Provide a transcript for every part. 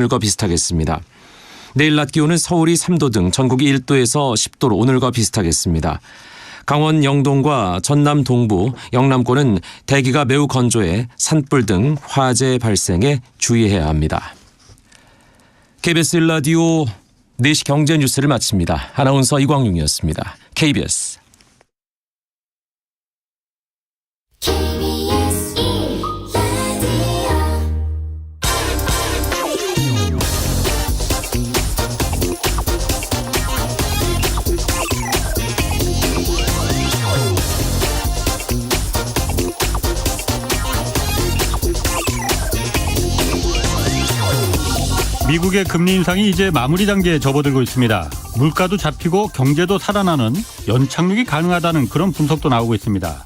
오늘과 비슷하겠습니다. 내일 낮 기온은 서울이 3도 등 전국이 1도에서 10도로 오늘과 비슷하겠습니다. 강원 영동과 전남 동부, 영남권은 대기가 매우 건조해 산불 등 화재 발생에 주의해야 합니다. KBS 1라디오 4시 경제 뉴스를 마칩니다. 아나운서 이광용이었습니다. KBS. 미국의 금리 인상이 이제 마무리 단계에 접어들고 있습니다. 물가도 잡히고 경제도 살아나는 연착륙이 가능하다는 그런 분석도 나오고 있습니다.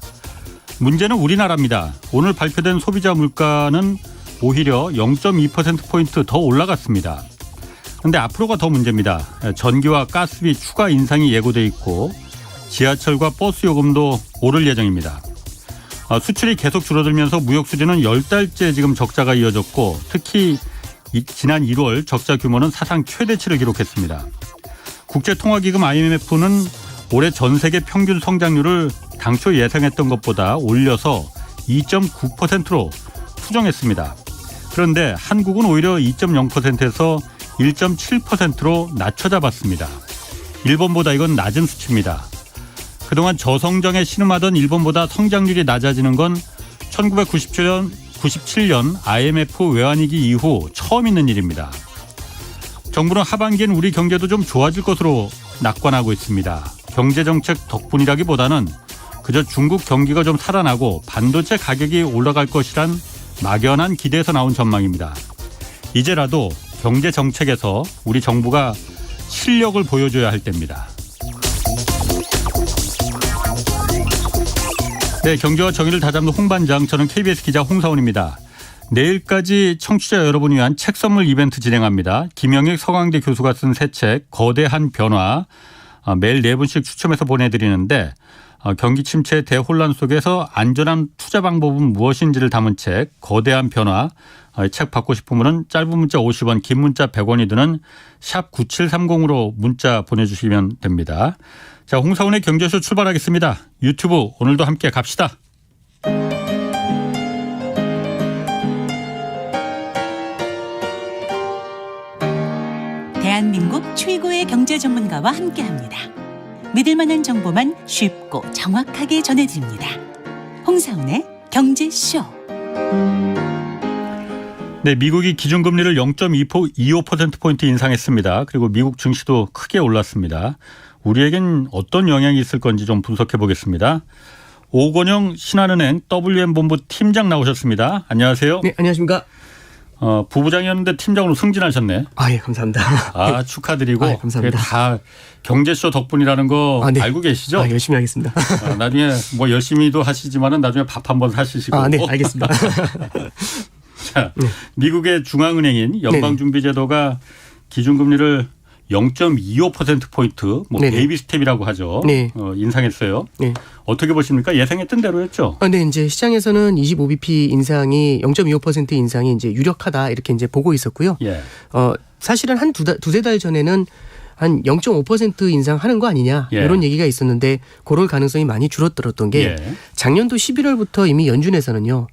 문제는 우리나라입니다. 오늘 발표된 소비자 물가는 오히려 0.2%포인트 더 올라갔습니다. 그런데 앞으로가 더 문제입니다. 전기와 가스비 추가 인상이 예고돼 있고 지하철과 버스 요금도 오를 예정입니다. 수출이 계속 줄어들면서 무역 수지는 10달째 지금 적자가 이어졌고 특히 지난 1월 적자 규모는 사상 최대치를 기록했습니다. 국제통화기금 IMF는 올해 전 세계 평균 성장률을 당초 예상했던 것보다 올려서 2.9%로 수정했습니다. 그런데 한국은 오히려 2.0%에서 1.7%로 낮춰 잡았습니다. 일본보다 이건 낮은 수치입니다. 그동안 저성장에 신음하던 일본보다 성장률이 낮아지는 건 1997년 IMF 외환위기 이후 처음 있는 일입니다. 정부는 하반기엔 우리 경제도 좀 좋아질 것으로 낙관하고 있습니다. 경제정책 덕분이라기보다는 그저 중국 경기가 좀 살아나고 반도체 가격이 올라갈 것이란 막연한 기대에서 나온 전망입니다. 이제라도 경제정책에서 우리 정부가 실력을 보여줘야 할 때입니다. 네, 경제와 정의를 다잡는 홍반장, 저는 KBS 기자 홍사원입니다. 내일까지 청취자 여러분을 위한 책 선물 이벤트 진행합니다. 김영익 서강대 교수가 쓴 새 책 거대한 변화 매일 4분씩 추첨해서 보내드리는데 경기 침체의 대혼란 속에서 안전한 투자 방법은 무엇인지를 담은 책 거대한 변화 책 받고 싶으면 짧은 문자 50원 긴 문자 100원이 드는 샵 9730으로 문자 보내주시면 됩니다. 자, 홍사원의 경제쇼 출발하겠습니다. 유튜브 오늘도 함께 갑시다. 대한민국 최고의 경제 전문가와 함께합니다. 믿을 만한 정보만 쉽고 정확하게 전해드립니다. 홍사원의 경제쇼. 네, 미국이 기준금리를 0.25%포인트 인상했습니다. 그리고 미국 증시도 크게 올랐습니다. 우리에겐 어떤 영향이 있을 건지 좀 분석해 보겠습니다. 오건영 신한은행 WM본부 팀장 나오셨습니다. 안녕하세요. 네, 안녕하십니까. 부부장이었는데 팀장으로 승진하셨네. 아, 예, 감사합니다. 축하드리고. 아, 예, 감사합니다. 다 경제쇼 덕분이라는 거 네. 알고 계시죠? 열심히 하겠습니다. 나중에 뭐 열심히도 하시지만은 나중에 밥 한번 사시시고. 네, 알겠습니다. 자, 미국의 중앙은행인 연방준비제도가 기준금리를 0.25%포인트, 베이비 스텝이라고 하죠. 네. 인상했어요. 네. 어떻게 보십니까? 예상했던 대로였죠? 네, 이제 시장에서는 25bp 인상이 0.25% 인상이 이제 유력하다 이렇게 이제 보고 있었고요. 예. 사실은 한 두세 달 전에는 한 0.5% 인상하는 거 아니냐 이런 얘기가 있었는데 그럴 가능성이 많이 줄어들었던 게 작년도 11월부터 이미 연준에서는요.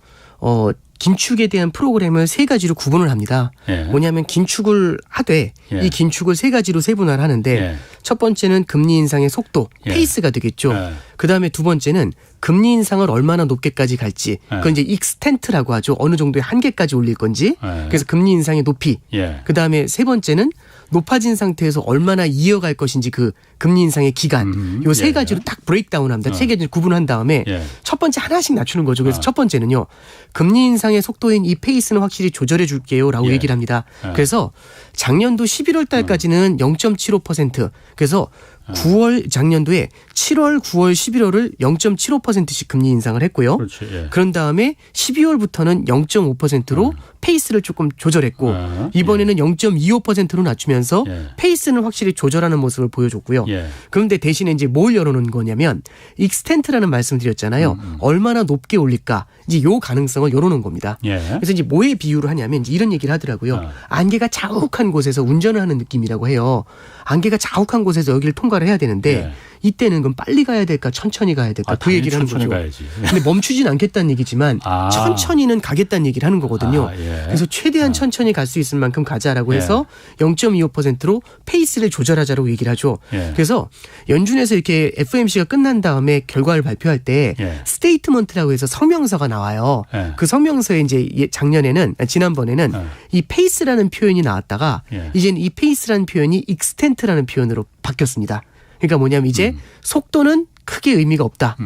긴축에 대한 프로그램을 세 가지로 구분을 합니다. 뭐냐면 긴축을 하되 이 긴축을 세 가지로 세분화를 하는데 첫 번째는 금리 인상의 속도, 페이스가 되겠죠. 그다음에 두 번째는 금리 인상을 얼마나 높게까지 갈지. 그건 이제 익스텐트라고 하죠. 어느 정도의 한계까지 올릴 건지. 그래서 금리 인상의 높이. 그다음에 세 번째는 높아진 상태에서 얼마나 이어갈 것인지 그 금리 인상의 기간. 요 세 가지로 딱 브레이크다운합니다. 세 개를 구분한 다음에 첫 번째 하나씩 낮추는 거죠. 그래서 첫 번째는요. 금리 인상의 속도인 이 페이스는 확실히 조절해 줄게요라고 얘기를 합니다. 그래서 작년도 11월 달까지는 0.75%. 그래서 9월 작년도에 7월, 9월, 11월을 0.75%씩 금리 인상을 했고요. 그렇지. 예. 그런 다음에 12월부터는 0.5%로 페이스를 조금 조절했고 이번에는 0.25%로 낮추면서 예. 페이스는 확실히 조절하는 모습을 보여줬고요. 예. 그런데 대신에 이제 뭘 열어놓은 거냐면 익스텐트라는 말씀을 드렸잖아요. 얼마나 높게 올릴까 이제 요 가능성을 열어놓은 겁니다. 예. 그래서 이제 뭐에 비유를 하냐면 이제 이런 얘기를 하더라고요. 안개가 자욱한 곳에서 운전을 하는 느낌이라고 해요. 안개가 자욱한 곳에서 여기를 통과를 해야 되는데 예. 이때는 그럼 빨리 가야 될까 천천히 가야 될까 그 얘기를 하는 거죠. 가야지. 근데 멈추진 않겠다는 얘기지만 천천히는 가겠다는 얘기를 하는 거거든요. 예. 그래서 최대한 천천히 갈 수 있을 만큼 가자라고 예. 해서 0.25%로 페이스를 조절하자라고 얘기를 하죠. 예. 그래서 연준에서 이렇게 FOMC가 끝난 다음에 결과를 발표할 때 예. 스테이트먼트라고 해서 성명서가 나와요. 예. 그 성명서에 이제 지난번에는 이 페이스라는 표현이 나왔다가 예. 이제는 이 페이스라는 표현이 익스텐트라는 표현으로 바뀌었습니다. 그러니까 뭐냐면 이제 속도는 크게 의미가 없다.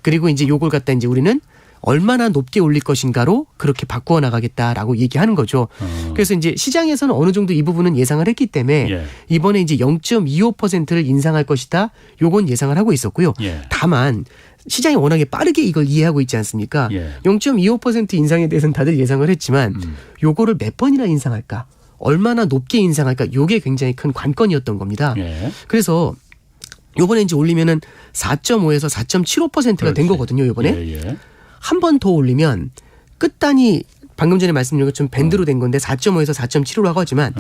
그리고 이제 요걸 갖다 이제 우리는 얼마나 높게 올릴 것인가로 그렇게 바꾸어 나가겠다라고 얘기하는 거죠. 그래서 이제 시장에서는 어느 정도 이 부분은 예상을 했기 때문에 예. 이번에 이제 0.25%를 인상할 것이다. 요건 예상을 하고 있었고요. 예. 다만 시장이 워낙에 빠르게 이걸 이해하고 있지 않습니까? 예. 0.25% 인상에 대해서는 다들 예상을 했지만 요거를 몇 번이나 인상할까? 얼마나 높게 인상할까? 요게 굉장히 큰 관건이었던 겁니다. 예. 그래서 요번에 이제 올리면은 4.5에서 4.75%가 된 거거든요, 요번에. 예. 예. 한 번 더 올리면 끝단이 방금 전에 말씀드린 것처럼 밴드로 된 건데 4.5에서 4.75라고 하지만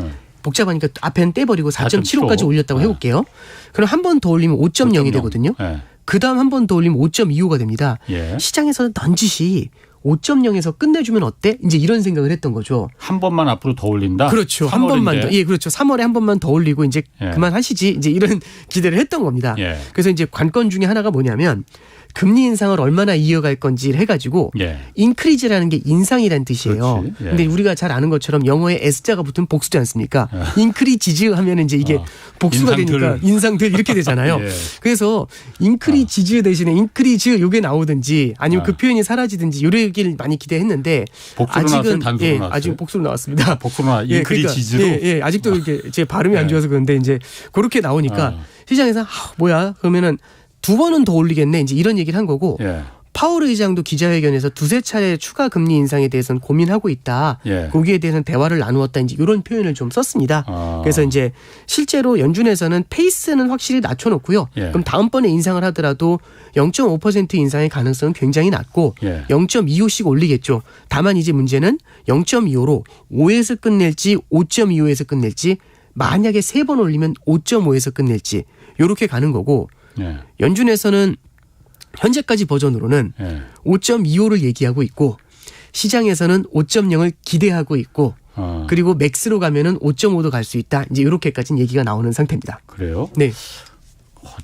복잡하니까 앞에는 떼버리고 4.75까지 올렸다고 해볼게요. 그럼 한 번 더 올리면 5.0이 되거든요. 예. 그 다음 한 번 더 올리면 5.25가 됩니다. 예. 시장에서는 넌지시 5.0에서 끝내주면 어때? 이제 이런 생각을 했던 거죠. 한 번만 앞으로 더 올린다. 그렇죠. 한 번만 더. 예, 그렇죠. 3월에 한 번만 더 올리고 이제 예. 그만하시지. 이제 이런 기대를 했던 겁니다. 예. 그래서 이제 관건 중에 하나가 뭐냐면 금리 인상을 얼마나 이어갈 건지를 해가지고 예. 인크리즈라는 게 인상이라는 뜻이에요. 그렇지. 예. 근데 우리가 잘 아는 것처럼 영어에 S자가 붙으면 복수지 않습니까? 인크리지즈 하면 이제 이게 복수가 인상들. 되니까 인상들 이렇게 되잖아요. 예. 그래서 인크리지즈 대신에 인크리즈 요게 나오든지 아니면 그 표현이 사라지든지 요러기를 많이 기대했는데 복수로 나왔어요? 단수로 나왔어요? 아직 복수로 나왔습니다. 복수로 나 예, 인크리지즈로. 그러니까, 예, 아직도 이렇게 제 발음이 안 좋아서 그런데 이제 그렇게 나오니까 시장에서 뭐야 그러면은 두 번은 더 올리겠네 이제 이런 얘기를 한 거고 예. 파월 의장도 기자회견에서 두세 차례 추가 금리 인상에 대해서는 고민하고 있다. 예. 거기에 대해서는 대화를 나누었다. 이제 이런 표현을 좀 썼습니다. 그래서 이제 실제로 연준에서는 페이스는 확실히 낮춰놓고요. 예. 그럼 다음번에 인상을 하더라도 0.5% 인상의 가능성은 굉장히 낮고 예. 0.25씩 올리겠죠. 다만 이제 문제는 0.25로 5에서 끝낼지 5.25에서 끝낼지 만약에 3번 올리면 5.5에서 끝낼지 이렇게 가는 거고 예. 연준에서는 현재까지 버전으로는 예. 5.25를 얘기하고 있고 시장에서는 5.0을 기대하고 있고 그리고 맥스로 가면은 5.5도 갈 수 있다. 이제 이렇게까지는 얘기가 나오는 상태입니다. 그래요? 네.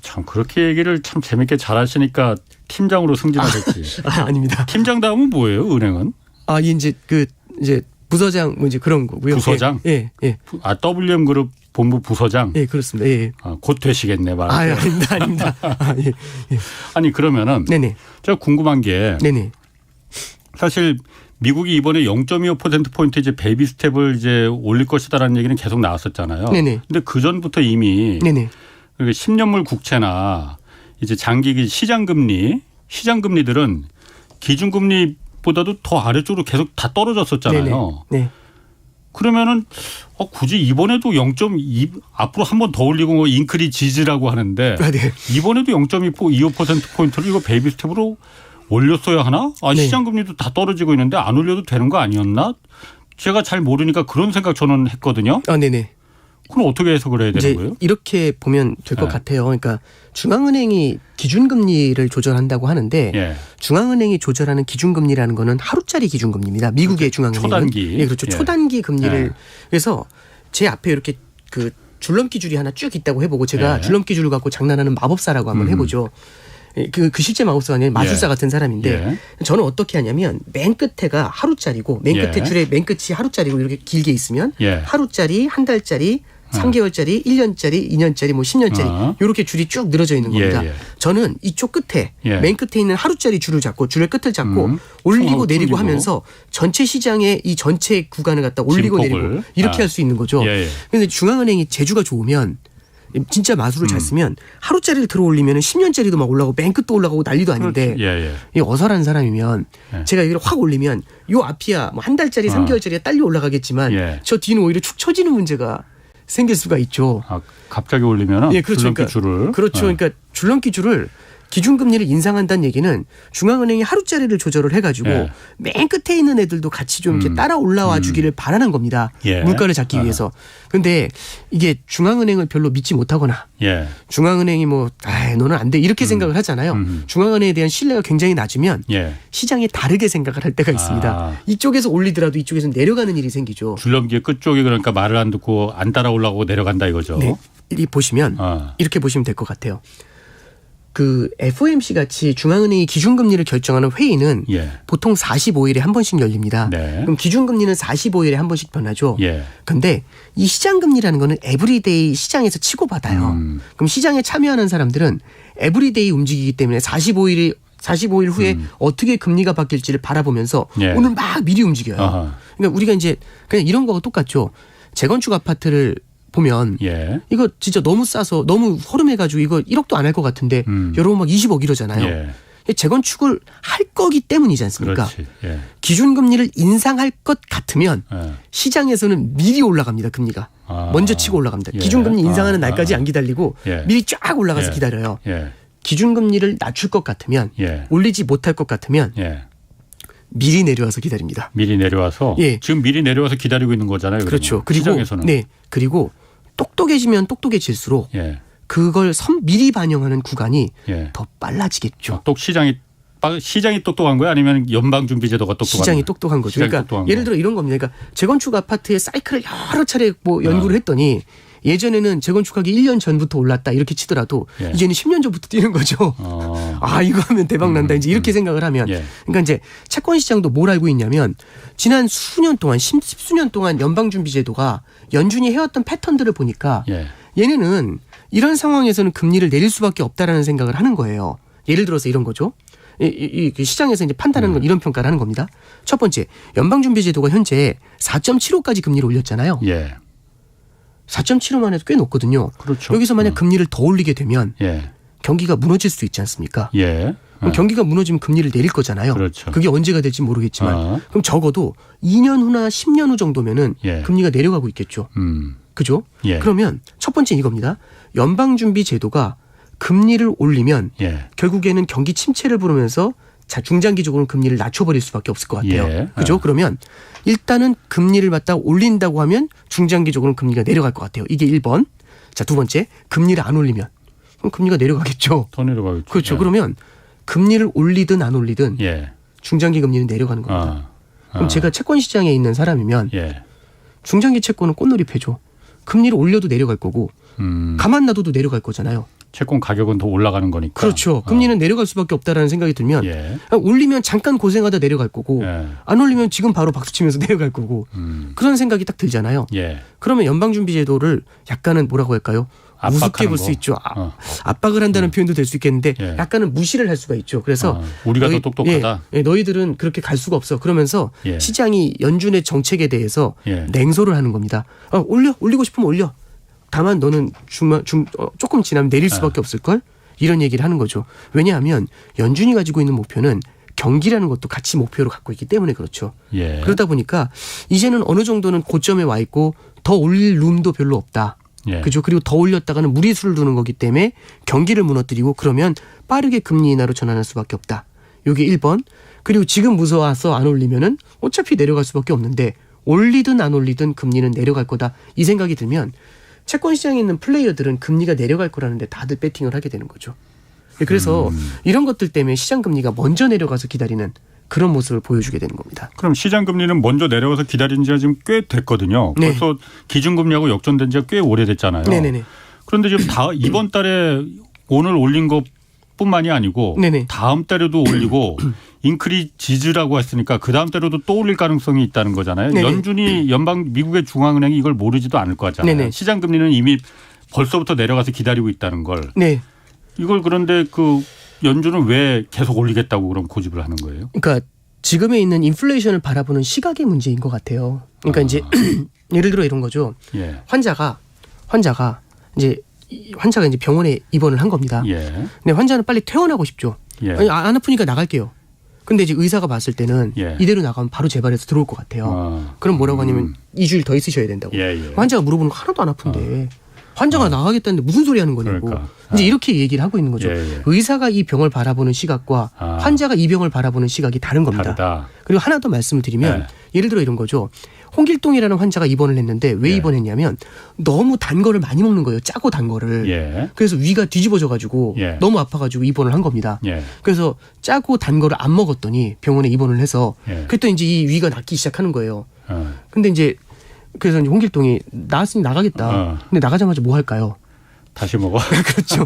참 그렇게 얘기를 참 재밌게 잘하시니까 팀장으로 승진하셨지. 아닙니다. 팀장 다음은 뭐예요? 은행은? 이제 이제 부서장 뭐 이제 그런 거고요. 부서장? 예. WM 그룹 본부 부서장. 예, 그렇습니다. 예. 곧 되시겠네 말. 아닙니다. 예. 아니 그러면은 네네. 제가 궁금한 게 네네. 사실 미국이 이번에 0.25%포인트 이제 베이비 스텝을 이제 올릴 것이다라는 얘기는 계속 나왔었잖아요. 네네. 근데 그 전부터 이미 네네. 10년물 국채나 이제 장기 시장금리들은 기준금리보다도 더 아래쪽으로 계속 다 떨어졌었잖아요. 네네. 네. 그러면은 굳이 이번에도 0.2 앞으로 한 번 더 올리고 뭐 인크리지즈라고 하는데 네. 이번에도 0.25%포인트를 이거 베이비 스텝으로 올렸어야 하나? 네. 시장금리도 다 떨어지고 있는데 안 올려도 되는 거 아니었나? 제가 잘 모르니까 그런 생각 저는 했거든요. 네네. 그럼 어떻게 해석을 해야 되는 이제 거예요? 이렇게 보면 될 것 네. 같아요. 그러니까 중앙은행이 기준금리를 조절한다고 하는데 예. 중앙은행이 조절하는 기준금리라는 거는 하루짜리 기준금리입니다. 미국의 중앙은행은. 초단기. 예, 그렇죠. 예. 초단기 금리를. 예. 그래서 제 앞에 이렇게 그 줄넘기 줄이 하나 쭉 있다고 해보고 제가 예. 줄넘기 줄을 갖고 장난하는 마법사라고 한번 해보죠. 그 실제 마법사가 아니라 마술사 예. 같은 사람인데 저는 어떻게 하냐면 맨 끝에가 하루짜리고 맨 끝에 예. 줄의 맨 끝이 하루짜리고 이렇게 길게 있으면 예. 하루짜리, 한 달짜리, 3개월짜리, 1년짜리, 2년짜리, 뭐 10년짜리 이렇게 줄이 쭉 늘어져 있는 겁니다. 예. 저는 이쪽 끝에 예. 맨 끝에 있는 하루짜리 줄을 잡고 줄의 끝을 잡고 올리고 총하고 내리고 뚫리고. 하면서 전체 시장의 이 전체 구간을 갖다 올리고 진폭을. 내리고 이렇게 할 수 있는 거죠. 예. 그런데 중앙은행이 재주가 좋으면 진짜 마술을 잘 쓰면 하루짜리를 들어 올리면 10년짜리도 막 올라가고 맨 끝도 올라가고 난리도 아닌데 이 어설한 사람이면 제가 여기를 확 올리면 요 앞이야 뭐 한 달짜리 3개월짜리가 딸려 올라가겠지만 저 뒤는 오히려 축 처지는 문제가 생길 수가 있죠. 아, 갑자기 올리면 예, 그렇죠. 줄넘기 줄을. 그렇죠. 그러니까 줄넘기 줄을 기준금리를 인상한다는 얘기는 중앙은행이 하루짜리를 조절을 해가지고 맨 끝에 있는 애들도 같이 좀 이렇게 따라 올라와 주기를 바라는 겁니다. 물가를 잡기 위해서. 그런데 이게 중앙은행을 별로 믿지 못하거나 중앙은행이 뭐 너는 안 돼 이렇게 생각을 하잖아요. 중앙은행에 대한 신뢰가 굉장히 낮으면 시장이 다르게 생각을 할 때가 있습니다. 이쪽에서 올리더라도 이쪽에서 내려가는 일이 생기죠. 줄넘기의 끝쪽이 그러니까 말을 안 듣고 안 따라 올라가고 내려간다 이거죠. 네. 이 보시면 이렇게 보시면 될 것 같아요. 그 FOMC 같이 중앙은행이 기준금리를 결정하는 회의는 보통 45일에 한 번씩 열립니다. 그럼 기준금리는 45일에 한 번씩 변하죠. 그런데 이 시장금리라는 거는 에브리데이 시장에서 치고받아요. 그럼 시장에 참여하는 사람들은 에브리데이 움직이기 때문에 45일 후에 어떻게 금리가 바뀔지를 바라보면서 오늘 막 미리 움직여요. 그러니까 우리가 이제 그냥 이런 거하고 똑같죠. 재건축 아파트를 보면 이거 진짜 너무 싸서 너무 허름해가지고 이거 1억도 안 할 것 같은데 여러분 막 20억 이러잖아요. 재건축을 할 거기 때문이지 않습니까? 기준금리를 인상할 것 같으면 시장에서는 미리 올라갑니다. 금리가. 먼저 치고 올라갑니다. 기준금리 인상하는 날까지 안 기다리고 미리 쫙 올라가서 기다려요. 기준금리를 낮출 것 같으면 올리지 못할 것 같으면 미리 내려와서 기다립니다. 미리 내려와서 지금 미리 내려와서 기다리고 있는 거잖아요. 그렇죠. 그리고 시장에서는. 그리고 똑똑해지면 똑똑해질수록 그걸 미리 반영하는 구간이 더 빨라지겠죠. 시장이 똑똑한 거야 아니면 연방준비제도가 똑똑한 거야? 시장이 똑똑한 거죠. 그러니까 예를 들어 이런 겁니다. 그러니까 재건축 아파트의 사이클을 여러 차례 뭐 연구를 했더니 예전에는 재건축하기 1년 전부터 올랐다 이렇게 치더라도 이제는 10년 전부터 뛰는 거죠. 이거 하면 대박 난다 이제 이렇게 생각을 하면 그러니까 이제 채권 시장도 뭘 알고 있냐면 지난 수년 동안 10수년 동안 연방준비제도가 연준이 해왔던 패턴들을 보니까 얘네는 이런 상황에서는 금리를 내릴 수밖에 없다라는 생각을 하는 거예요. 예를 들어서 이런 거죠. 이 시장에서 이제 판단하는 건 이런 평가를 하는 겁니다. 첫 번째, 연방준비제도가 현재 4.75까지 금리를 올렸잖아요. 4.75만 해도 꽤 높거든요. 그렇죠. 여기서 만약 금리를 더 올리게 되면 경기가 무너질 수 있지 않습니까? 그럼 경기가 무너지면 금리를 내릴 거잖아요. 그렇죠. 그게 언제가 될지 모르겠지만 그럼 적어도 2년 후나 10년 후 정도면은 금리가 내려가고 있겠죠. 그죠? 그러면 첫 번째는 이겁니다. 연방준비제도가 금리를 올리면 결국에는 경기 침체를 부르면서 중장기적으로는 금리를 낮춰버릴 수밖에 없을 것 같아요. 그죠? 그러면 일단은 금리를 갖다 올린다고 하면 중장기적으로는 금리가 내려갈 것 같아요. 이게 1번. 자, 두 번째. 금리를 안 올리면 그럼 금리가 내려가겠죠. 더 내려가겠죠. 그렇죠. 그러면 금리를 올리든 안 올리든 중장기 금리는 내려가는 겁니다. 그럼 제가 채권 시장에 있는 사람이면 중장기 채권은 꽃놀이패죠. 금리를 올려도 내려갈 거고 가만 놔둬도 내려갈 거잖아요. 채권 가격은 더 올라가는 거니까. 그렇죠. 금리는 내려갈 수밖에 없다라는 생각이 들면 올리면 잠깐 고생하다 내려갈 거고 안 올리면 지금 바로 박수치면서 내려갈 거고 그런 생각이 딱 들잖아요. 그러면 연방준비제도를 약간은 뭐라고 할까요? 우습게 볼 수 있죠. 압박을 한다는 표현도 될 수 있겠는데 약간은 무시를 할 수가 있죠. 그래서 우리가 더 똑똑하다. 너희들은 그렇게 갈 수가 없어. 그러면서 시장이 연준의 정책에 대해서 냉소를 하는 겁니다. 올리고 싶으면 올려. 다만 너는 조금 지나면 내릴 수밖에 없을걸? 이런 얘기를 하는 거죠. 왜냐하면 연준이 가지고 있는 목표는 경기라는 것도 같이 목표로 갖고 있기 때문에 그렇죠. 그러다 보니까 이제는 어느 정도는 고점에 와 있고 더 올릴 룸도 별로 없다. 그죠? 그리고 더 올렸다가는 무리수를 두는 거기 때문에 경기를 무너뜨리고 그러면 빠르게 금리 인하로 전환할 수밖에 없다. 이게 1번. 그리고 지금 무서워서 안 올리면은 어차피 내려갈 수밖에 없는데 올리든 안 올리든 금리는 내려갈 거다. 이 생각이 들면 채권 시장에 있는 플레이어들은 금리가 내려갈 거라는데 다들 배팅을 하게 되는 거죠. 그래서 이런 것들 때문에 시장 금리가 먼저 내려가서 기다리는 그런 모습을 보여주게 되는 겁니다. 그럼 시장 금리는 먼저 내려가서 기다린 지가 지금 꽤 됐거든요. 벌써 기준금리하고 역전된 지가 꽤 오래됐잖아요. 그런데 지금 이번 달에 오늘 올린 것뿐만이 아니고 다음 달에도 올리고 인크리지즈라고 했으니까 그 다음 달에도 또 올릴 가능성이 있다는 거잖아요. 연준이 미국의 중앙은행이 이걸 모르지도 않을 거잖아요. 시장 금리는 이미 벌써부터 내려가서 기다리고 있다는 걸. 이걸 그런데 그 연준은 왜 계속 올리겠다고 그럼 고집을 하는 거예요? 그러니까 지금에 있는 인플레이션을 바라보는 시각의 문제인 것 같아요. 그러니까 이제 예를 들어 이런 거죠. 환자가 이제 이 환자가 이제 병원에 입원을 한 겁니다. 예. 근데 환자는 빨리 퇴원하고 싶죠. 예. 아니, 안 아프니까 나갈게요. 근데 이제 의사가 봤을 때는 예. 이대로 나가면 바로 재발해서 들어올 것 같아요. 그럼 뭐라고 하냐면 2주일 더 있으셔야 된다고. 예, 예. 환자가 물어보는 거 하나도 안 아픈데 환자가 나가겠다는데 무슨 소리 하는 거냐고. 그러니까. 이제 이렇게 얘기를 하고 있는 거죠. 예, 예. 의사가 이 병을 바라보는 시각과 환자가 이 병을 바라보는 시각이 다른 겁니다. 다르다. 그리고 하나 더 말씀을 드리면 예. 예를 들어 이런 거죠. 홍길동이라는 환자가 입원을 했는데 왜 예. 입원했냐면 너무 단 거를 많이 먹는 거예요. 짜고 단 거를. 예. 그래서 위가 뒤집어져 가지고 예. 너무 아파가지고 입원을 한 겁니다. 예. 그래서 짜고 단 거를 안 먹었더니 병원에 입원을 해서 예. 그랬더니 이제 이 위가 낫기 시작하는 거예요. 어. 근데 이제 그래서 이제 홍길동이 나왔으니 나가겠다. 근데 나가자마자 뭐 할까요? 다시 먹어. 그렇죠.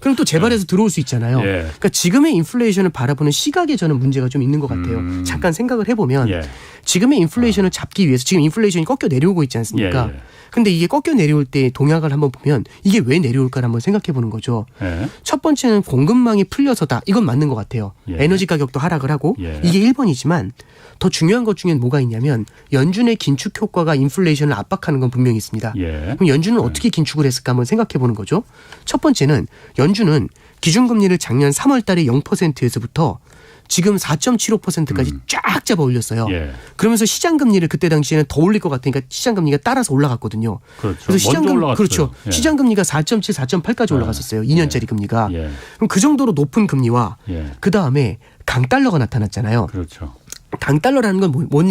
그럼 또 재발해서 들어올 수 있잖아요. 예. 그러니까 지금의 인플레이션을 바라보는 시각에 저는 문제가 좀 있는 것 같아요. 잠깐 생각을 해보면 예. 지금의 인플레이션을 잡기 위해서 지금 인플레이션이 꺾여 내려오고 있지 않습니까? 예, 예. 근데 이게 꺾여 내려올 때 동향을 한번 보면 이게 왜 내려올까를 한번 생각해 보는 거죠. 예. 첫 번째는 공급망이 풀려서다. 이건 맞는 것 같아요. 예. 에너지 가격도 하락을 하고 예. 이게 1번이지만 더 중요한 것 중엔 뭐가 있냐면 연준의 긴축 효과가 인플레이션을 압박하는 건 분명히 있습니다. 예. 그럼 연준은 어떻게 긴축을 했을까 한번 생각해 보는 거죠. 첫 번째는 연준은 기준금리를 작년 3월 달에 0%에서부터 지금 4.75%까지 쫙 잡아 올렸어요. 예. 그러면서 시장 금리를 그때 당시에는 더 올릴 것 같으니까 시장 금리가 따라서 올라갔거든요. 그렇죠. 그래서 시장 먼저 올라갔어요. 그렇죠. 예. 시장 금리가 4.7, 4.8까지 올라갔었어요. 2년짜리 금리가. 예. 그럼 그 정도로 높은 금리와 예. 그 다음에 강달러가 나타났잖아요. 그렇죠. 강달러라는 건 뭘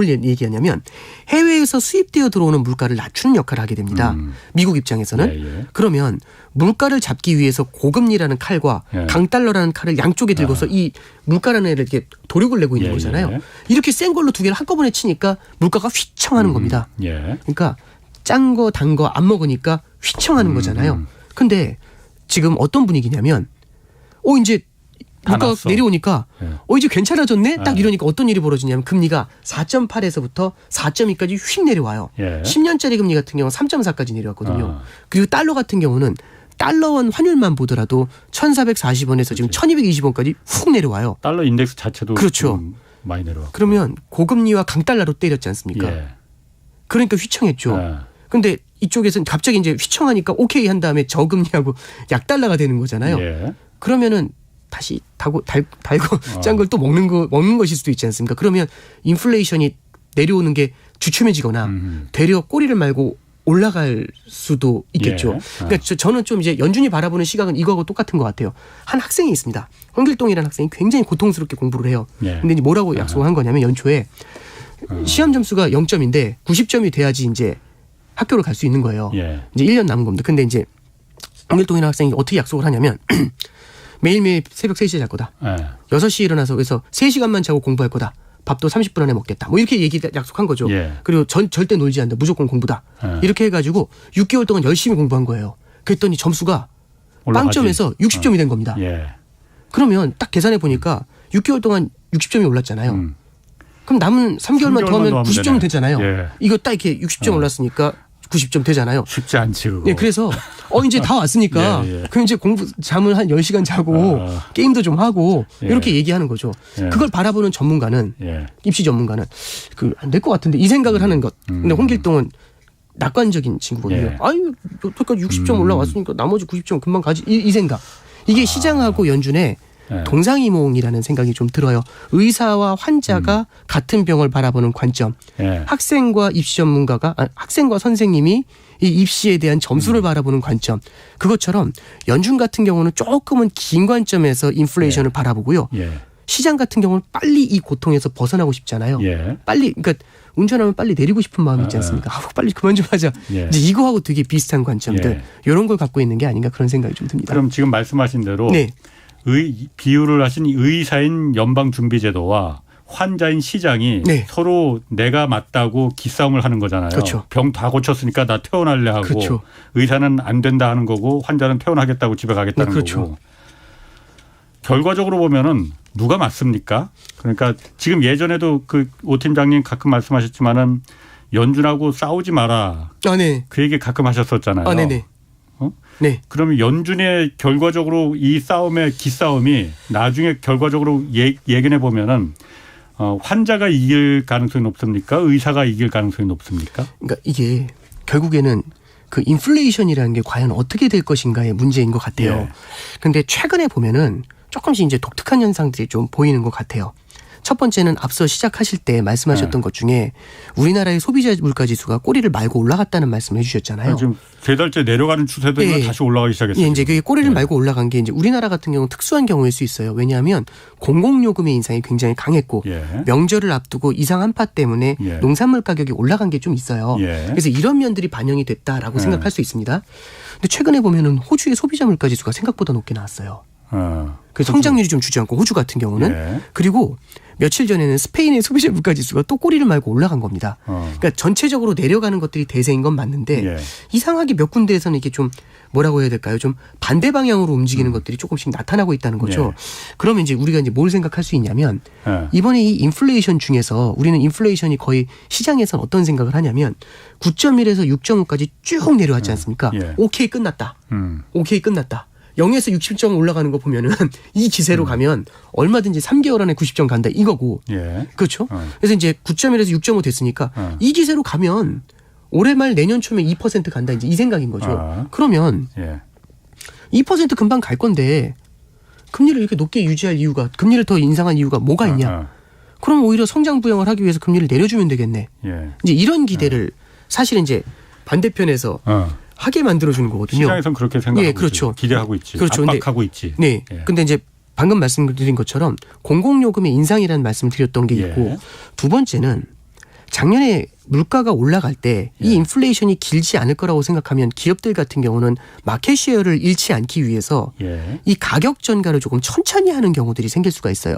얘기하냐면 해외에서 수입되어 들어오는 물가를 낮추는 역할을 하게 됩니다. 미국 입장에서는. 예, 예. 그러면 물가를 잡기 위해서 고금리라는 칼과 예. 강달러라는 칼을 양쪽에 들고서 이 물가라는 애를 이렇게 도륙을 내고 있는 예, 거잖아요. 예. 이렇게 센 걸로 두 개를 한꺼번에 치니까 물가가 휘청하는 겁니다. 예. 그러니까 짠 거, 단 거 안 먹으니까 휘청하는 거잖아요. 근데 지금 어떤 분위기냐면 이제 다 물가가 났어. 내려오니까 예. 이제 괜찮아졌네? 딱 이러니까 어떤 일이 벌어지냐면 금리가 4.8에서부터 4.2까지 휙 내려와요. 예. 10년짜리 금리 같은 경우는 3.4까지 내려왔거든요. 아. 그리고 달러 같은 경우는 달러원 환율만 보더라도 1,440원에서 지금 1,220원까지 훅 내려와요. 달러 인덱스 자체도 그렇죠. 좀 많이 내려와. 그러면 고금리와 강달러로 때렸지 않습니까? 예. 그러니까 휘청했죠. 예. 근데 이쪽에서는 갑자기 이제 휘청하니까 오케이 한 다음에 저금리하고 약달러가 되는 거잖아요. 예. 그러면은 다시 달고 짠 걸 또 먹는 것일 수도 있지 않습니까? 그러면 인플레이션이 내려오는 게 주춤해지거나 되려 꼬리를 말고 올라갈 수도 있겠죠. 예. 그러니까 저는 좀 이제 연준이 바라보는 시각은 이거하고 똑같은 것 같아요. 한 학생이 있습니다. 홍길동이라는 학생이 굉장히 고통스럽게 공부를 해요. 예. 근데 이제 뭐라고 약속을 한 거냐면 연초에 시험 점수가 0점인데 90점이 돼야지 이제 학교를 갈 수 있는 거예요. 예. 이제 1년 남은 겁니다. 근데 이제 홍길동이라는 학생이 어떻게 약속을 하냐면 매일매일 새벽 3시에 잘 거다. 예. 6시에 일어나서 그래서 3시간만 자고 공부할 거다. 밥도 30분 안에 먹겠다. 뭐 이렇게 약속한 거죠. 예. 그리고 절대 놀지 않는다. 무조건 공부다. 예. 이렇게 해가지고 6개월 동안 열심히 공부한 거예요. 그랬더니 점수가 올라가지. 빵점에서 60점이 된 겁니다. 예. 그러면 딱 계산해 보니까 6개월 동안 60점이 올랐잖아요. 그럼 남은 3개월만 더 하면 90점 되네. 되잖아요. 예. 이거 딱 이렇게 60점 올랐으니까 90점 되잖아요. 쉽지 않지 그거. 네, 그래서 이제 다 왔으니까 예, 예. 그럼 이제 잠을 한 10시간 자고 게임도 좀 하고 예. 이렇게 얘기하는 거죠. 예. 그걸 바라보는 전문가는 예. 입시 전문가는 안 될 것 같은데 이 생각을 하는 것. 근데 홍길동은 낙관적인 친구거든요. 예. 아유, 여태까지 60점 올라왔으니까 나머지 90점 금방 가지. 이 생각. 이게 시장하고 연준의 예. 동상이몽이라는 생각이 좀 들어요. 의사와 환자가 같은 병을 바라보는 관점. 예. 학생과 입시 전문가가 학생과 선생님이 이 입시에 대한 점수를 바라보는 관점. 그것처럼 연준 같은 경우는 조금은 긴 관점에서 인플레이션을 바라보고요. 예. 시장 같은 경우는 빨리 이 고통에서 벗어나고 싶잖아요. 예. 빨리 그러니까 운전하면 빨리 내리고 싶은 마음이 있지 않습니까? 빨리 그만 좀 하자. 예. 이제 이거하고 되게 비슷한 관점들 예. 이런 걸 갖고 있는 게 아닌가 그런 생각이 좀 듭니다. 그럼 지금 말씀하신 대로 네. 비유를 하신 의사인 연방준비제도와 환자인 시장이 네. 서로 내가 맞다고 기싸움을 하는 거잖아요. 그렇죠. 병 다 고쳤으니까 나 퇴원할래 하고 그렇죠. 의사는 안 된다 하는 거고 환자는 퇴원하겠다고 집에 가겠다는 네, 그렇죠. 거고. 결과적으로 보면은 누가 맞습니까? 그러니까 지금 예전에도 그 오 팀장님 가끔 말씀하셨지만은 연준하고 싸우지 마라. 네. 그 얘기 가끔 하셨었잖아요. 네네. 네. 그러면 연준의 결과적으로 이 싸움의 기싸움이 나중에 결과적으로 예견해 보면은 환자가 이길 가능성이 높습니까? 의사가 이길 가능성이 높습니까? 그러니까 이게 결국에는 그 인플레이션이라는 게 과연 어떻게 될 것인가의 문제인 것 같아요. 그런데 최근에 보면은 조금씩 이제 독특한 현상들이 좀 보이는 것 같아요. 첫 번째는 앞서 시작하실 때 말씀하셨던 것 중에 우리나라의 소비자 물가 지수가 꼬리를 말고 올라갔다는 말씀을 해주셨잖아요. 지금 세 달째 내려가는 추세도 다시 올라가기 시작했어요. 예, 이제 그게 꼬리를 말고 올라간 게 이제 우리나라 같은 경우는 특수한 경우일 수 있어요. 왜냐하면 공공요금의 인상이 굉장히 강했고 명절을 앞두고 이상 한파 때문에 농산물 가격이 올라간 게 좀 있어요. 그래서 이런 면들이 반영이 됐다라고 생각할 수 있습니다. 근데 최근에 보면은 호주의 소비자 물가 지수가 생각보다 높게 나왔어요. 그 성장률이 좀 주저앉고 호주 같은 경우는 그리고 며칠 전에는 스페인의 소비자 물가 지수가 또 꼬리를 말고 올라간 겁니다. 그러니까 전체적으로 내려가는 것들이 대세인 건 맞는데 이상하게 몇 군데에서는 이게 좀 뭐라고 해야 될까요? 좀 반대 방향으로 움직이는 것들이 조금씩 나타나고 있다는 거죠. 그러면 이제 우리가 이제 뭘 생각할 수 있냐면 이번에 이 인플레이션 중에서 우리는 인플레이션이 거의 시장에서는 어떤 생각을 하냐면 9.1에서 6.5까지 쭉 내려왔지 않습니까? 오케이 끝났다. 오케이 끝났다. 0에서 60점 올라가는 거 보면은 이 기세로 가면 얼마든지 3개월 안에 90점 간다 이거고. 그렇죠? 그래서 이제 9.1에서 6.5 됐으니까 이 기세로 가면 올해 말 내년 초면 2% 간다 이제 이 생각인 거죠. 그러면 2% 금방 갈 건데 금리를 이렇게 높게 유지할 이유가 금리를 더 인상한 이유가 뭐가 있냐? 그럼 오히려 성장 부양을 하기 위해서 금리를 내려주면 되겠네. 이제 이런 기대를 사실은 이제 반대편에서 하게 만들어주는 거거든요. 시장에서는 그렇게 생각하고 그렇죠. 있지. 기대하고 있지. 그렇죠. 압박하고 있지. 네. 근데 이제 방금 말씀드린 것처럼 공공요금의 인상이라는 말씀을 드렸던 게 있고 두 번째는 작년에 물가가 올라갈 때 이 인플레이션이 길지 않을 거라고 생각하면 기업들 같은 경우는 마켓 쉐어를 잃지 않기 위해서 이 가격 전가를 조금 천천히 하는 경우들이 생길 수가 있어요.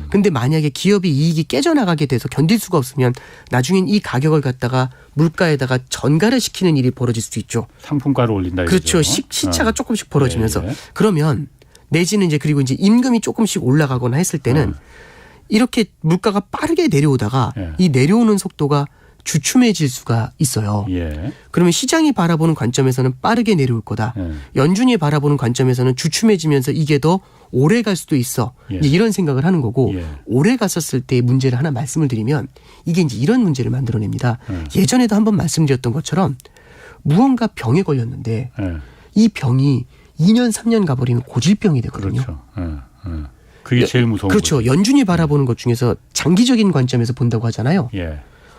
근데 만약에 기업이 이익이 깨져나가게 돼서 견딜 수가 없으면 나중엔 이 가격을 갖다가 물가에다가 전가를 시키는 일이 벌어질 수도 있죠. 상품가를 올린다. 그렇죠. 시차가 조금씩 벌어지면서 그러면 내지는 이제 그리고 이제 임금이 조금씩 올라가거나 했을 때는 이렇게 물가가 빠르게 내려오다가 이 내려오는 속도가 주춤해질 수가 있어요. 그러면 시장이 바라보는 관점에서는 빠르게 내려올 거다. 연준이 바라보는 관점에서는 주춤해지면서 이게 더 오래 갈 수도 있어. 이제 이런 생각을 하는 거고 오래 갔었을 때의 문제를 하나 말씀을 드리면 이게 이제 이런 문제를 만들어냅니다. 예전에도 한번 말씀드렸던 것처럼 무언가 병에 걸렸는데 이 병이 2년 3년 가버리면 고질병이 되거든요. 그렇죠. 그게 제일 무서운 그렇죠. 거죠. 연준이 바라보는 것 중에서 장기적인 관점에서 본다고 하잖아요.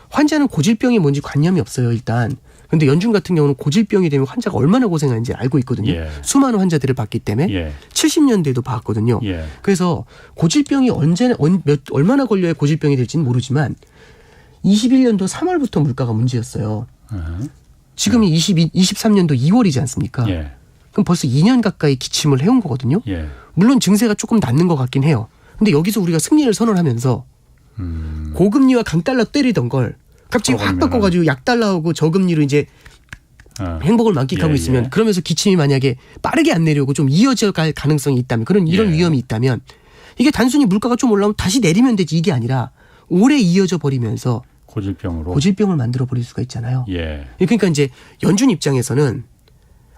환자는 고질병이 뭔지 관념이 없어요, 일단. 그런데 연준 같은 경우는 고질병이 되면 환자가 얼마나 고생하는지 알고 있거든요. 수많은 환자들을 봤기 때문에 70년대에도 봤거든요. 그래서 고질병이 얼마나 걸려야 고질병이 될지는 모르지만 21년도 3월부터 물가가 문제였어요. 지금이 23년도 2월이지 않습니까? 그럼 벌써 2년 가까이 기침을 해온 거거든요. 물론 증세가 조금 낫는 것 같긴 해요. 근데 여기서 우리가 승리를 선언하면서 고금리와 강달러 때리던 걸 갑자기 확 바꿔가지고 약달러하고 저금리로 이제 행복을 만끽하고 있으면 그러면서 기침이 만약에 빠르게 안 내려오고 좀 이어져 갈 가능성이 있다면 이런 위험이 있다면 이게 단순히 물가가 좀 올라오면 다시 내리면 되지 이게 아니라 오래 이어져 버리면서 고질병을 만들어 버릴 수가 있잖아요. 그러니까 이제 연준 입장에서는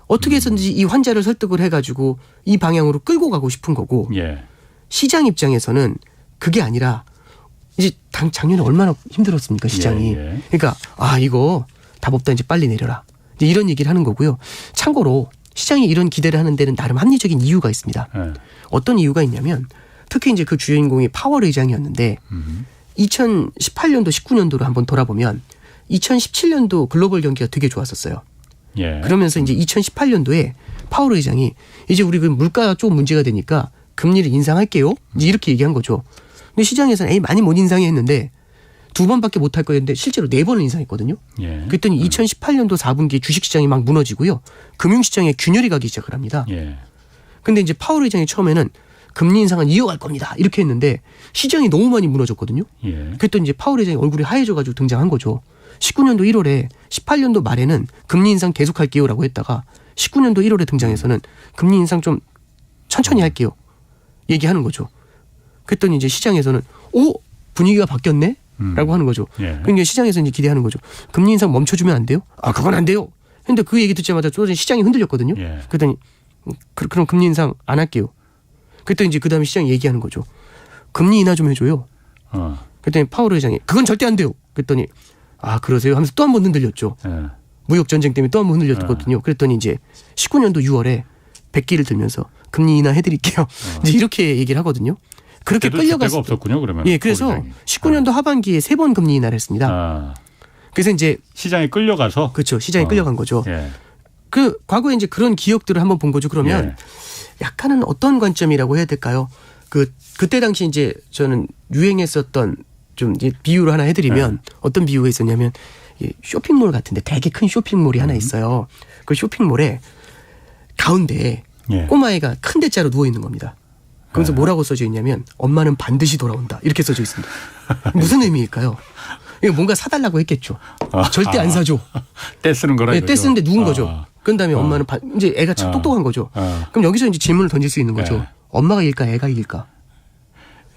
어떻게 해서든지 이 환자를 설득을 해가지고 이 방향으로 끌고 가고 싶은 거고 시장 입장에서는 그게 아니라 이제 작년에 얼마나 힘들었습니까 시장이. 그러니까 이거 답 없다 이제 빨리 내려라. 이제 이런 얘기를 하는 거고요. 참고로 시장이 이런 기대를 하는 데는 나름 합리적인 이유가 있습니다. 어떤 이유가 있냐면 특히 이제 그 주인공이 파월 의장이었는데 2018년도 19년도로 한번 돌아보면 2017년도 글로벌 경기가 되게 좋았었어요. 그러면서 이제 2018년도에 파월 의장이 이제 우리 그 물가가 좀 문제가 되니까 금리를 인상할게요. 이제 이렇게 얘기한 거죠. 근데 시장에서는 많이 못 인상해 했는데 2번밖에 못 할 거였는데 실제로 4번을 인상했거든요. 그랬더니 2018년도 4분기에 주식시장이 막 무너지고요. 금융시장에 균열이 가기 시작을 합니다. 근데 이제 파월 의장이 처음에는 금리 인상은 이어갈 겁니다. 이렇게 했는데 시장이 너무 많이 무너졌거든요. 그랬더니 이제 파월 의장이 얼굴이 하얘져가지고 등장한 거죠. 19년도 1월에 18년도 말에는 금리 인상 계속할게요라고 했다가 19년도 1월에 등장해서는 금리 인상 좀 천천히 할게요. 얘기하는 거죠. 그랬더니 이제 시장에서는 분위기가 바뀌었네? 라고 하는 거죠. 그러니까 시장에서 이제 기대하는 거죠. 금리 인상 멈춰주면 안 돼요? 그건 안 돼요. 근데 그 얘기 듣자마자 또 시장이 흔들렸거든요. 그랬더니 그럼 금리 인상 안 할게요. 그랬더니 이제 그 다음에 시장이 얘기하는 거죠. 금리 인하 좀 해줘요. 그랬더니 파월 의장이 그건 절대 안 돼요. 그랬더니 그러세요? 하면서 또 한 번 흔들렸죠. 무역 전쟁 때문에 또 한 번 흔들렸거든요. 그랬더니 이제 19년도 6월에 백기를 들면서 금리 인하 해드릴게요. 이제 이렇게 얘기를 하거든요. 그렇게 끌려갔을 없었군요. 그러면. 예, 그래서 19년도 하반기에 3번 금리 인하를 했습니다. 그래서 이제 시장에 끌려가서 그렇죠. 시장에 끌려간 거죠. 예. 그 과거에 이제 그런 기억들을 한번 본 거죠. 그러면 약간은 어떤 관점이라고 해야 될까요? 그때 당시 이제 저는 유행했었던 좀 이제 비유를 하나 해드리면 어떤 비유가 있었냐면 쇼핑몰 같은데 되게 큰 쇼핑몰이 하나 있어요. 그 쇼핑몰에 가운데에 꼬마애가 큰 대자로 누워 있는 겁니다. 그래서 뭐라고 써져 있냐면 엄마는 반드시 돌아온다 이렇게 써져 있습니다. 무슨 의미일까요? 이거 뭔가 사달라고 했겠죠. 절대 안 사줘. 떼쓰는 거라. 네, 떼쓰는데 누운 거죠. 그런 다음에 엄마는 이제 애가 참 똑똑한 거죠. 그럼 여기서 이제 질문을 던질 수 있는 거죠. 엄마가 이길까 애가 이길까?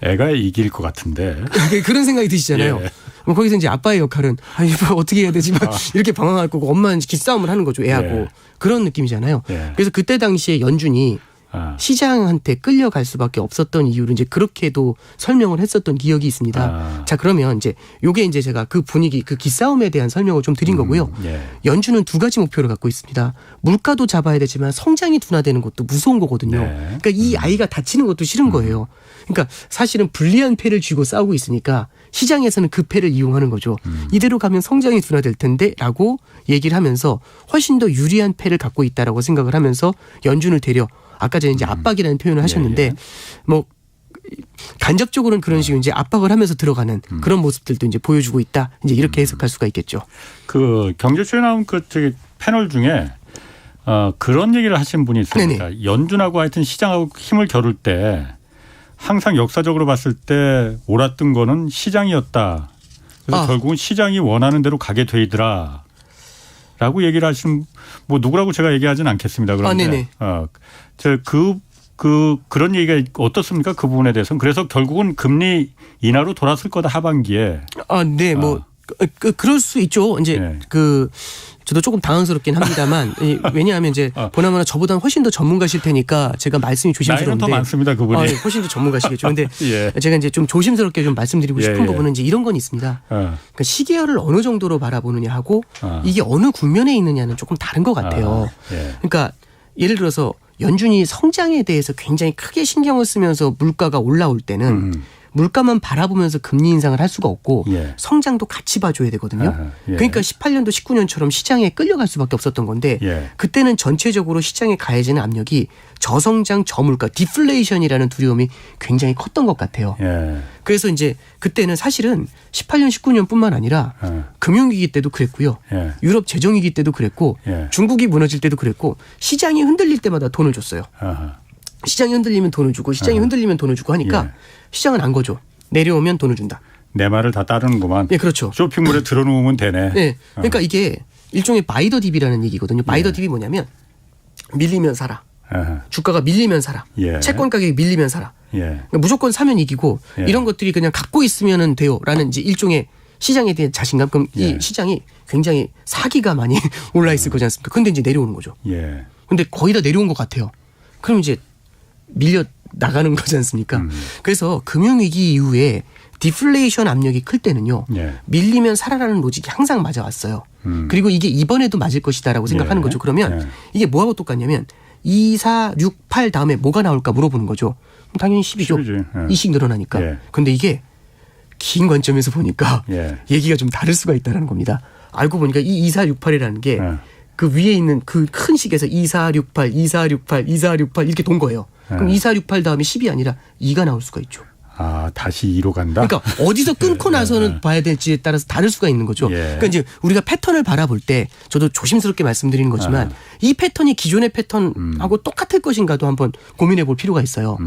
애가 이길 것 같은데. 그런 생각이 드시잖아요. 그럼 거기서 이제 아빠의 역할은 이거 어떻게 해야 되지? 이렇게 방황할 거고 엄마는 기싸움을 하는 거죠. 애하고. 그런 느낌이잖아요. 그래서 그때 당시에 연준이 시장한테 끌려갈 수밖에 없었던 이유를 이제 그렇게도 설명을 했었던 기억이 있습니다. 자, 그러면 이제 요게 이제 제가 그 분위기, 그 기싸움에 대한 설명을 좀 드린 거고요. 연준은 두 가지 목표를 갖고 있습니다. 물가도 잡아야 되지만 성장이 둔화되는 것도 무서운 거거든요. 그러니까 이 아이가 다치는 것도 싫은 거예요. 그러니까 사실은 불리한 패를 쥐고 싸우고 있으니까 시장에서는 그 패를 이용하는 거죠. 이대로 가면 성장이 둔화될 텐데라고 얘기를 하면서 훨씬 더 유리한 패를 갖고 있다라고 생각을 하면서 연준을 되려 아까 전에 이제 압박이라는 표현을 하셨는데 뭐 간접적으로는 그런 식으로 이제 압박을 하면서 들어가는 그런 모습들도 이제 보여주고 있다. 이제 이렇게 해석할 수가 있겠죠. 그 경제쇼에 나온 그 패널 중에 그런 얘기를 하신 분이 있습니다. 네네. 연준하고 하여튼 시장하고 힘을 겨룰 때 항상 역사적으로 봤을 때 옳았던 거는 시장이었다. 그래서 결국은 시장이 원하는 대로 가게 되더라. 라고 얘기를 하시는 뭐 누구라고 제가 얘기하지는 않겠습니다. 그런데 그런 얘기가 어떻습니까? 그 부분에 대해서는. 그래서 결국은 금리 인하로 돌았을 거다 하반기에. 네, 뭐 그럴 수 있죠. 이제 저도 조금 당황스럽긴 합니다만 왜냐하면 이제 보나마나 저보다 훨씬 더 전문가실 테니까 제가 말씀이 조심스러운데. 나이는 더 많습니다, 그분이. 훨씬 더 전문가시겠죠. 근데 제가 이제 좀 조심스럽게 좀 말씀드리고 싶은 부분은 이제 이런 건 있습니다. 그러니까 시계열을 어느 정도로 바라보느냐 하고 이게 어느 국면에 있느냐는 조금 다른 것 같아요. 그러니까 예를 들어서 연준이 성장에 대해서 굉장히 크게 신경을 쓰면서 물가가 올라올 때는 물가만 바라보면서 금리 인상을 할 수가 없고 성장도 같이 봐줘야 되거든요. 그러니까 18년도 19년처럼 시장에 끌려갈 수밖에 없었던 건데 그때는 전체적으로 시장에 가해지는 압력이 저성장 저물가 디플레이션이라는 두려움이 굉장히 컸던 것 같아요. 그래서 이제 그때는 사실은 18년 19년뿐만 아니라 금융위기 때도 그랬고요. 유럽 재정위기 때도 그랬고 중국이 무너질 때도 그랬고 시장이 흔들릴 때마다 돈을 줬어요. 시장이 흔들리면 돈을 주고 시장이 흔들리면 돈을 주고 하니까 시장은 안 거죠. 내려오면 돈을 준다. 내 말을 다 따르는구만. 네, 그렇죠. 쇼핑몰에 들어놓으면 되네. 네, 그러니까 이게 일종의 바이 더 딥이라는 얘기거든요. 바이 더 딥이 뭐냐면 밀리면 사라. 주가가 밀리면 사라. 채권 가격이 밀리면 사라. 그러니까 무조건 사면 이기고 이런 것들이 그냥 갖고 있으면 돼요라는 이제 일종의 시장에 대한 자신감. 그럼 이 시장이 굉장히 사기가 많이 올라 있을 거지 않습니까? 근데 이제 내려오는 거죠. 근데 거의 다 내려온 것 같아요. 그럼 이제 밀려 나가는 거지 않습니까? 그래서 금융위기 이후에 디플레이션 압력이 클 때는요. 밀리면 살아라는 로직이 항상 맞아왔어요. 그리고 이게 이번에도 맞을 것이다라고 생각하는 거죠. 그러면 이게 뭐하고 똑같냐면 2, 4, 6, 8 다음에 뭐가 나올까 물어보는 거죠. 당연히 10이죠. 2씩 늘어나니까. 그런데 이게 긴 관점에서 보니까 얘기가 좀 다를 수가 있다는 겁니다. 알고 보니까 이 2, 4, 6, 8이라는 게 그 위에 있는 그 큰 식에서 2, 4, 6, 8, 2, 4, 6, 8, 2, 4, 6, 8 이렇게 돈 거예요. 그럼 2, 4, 6, 8 다음에 10이 아니라 2가 나올 수가 있죠. 다시 2로 간다? 그러니까 어디서 끊고 나서는 봐야 될지에 따라서 다를 수가 있는 거죠. 그러니까 이제 우리가 패턴을 바라볼 때 저도 조심스럽게 말씀드리는 거지만 이 패턴이 기존의 패턴하고 똑같을 것인가도 한번 고민해 볼 필요가 있어요.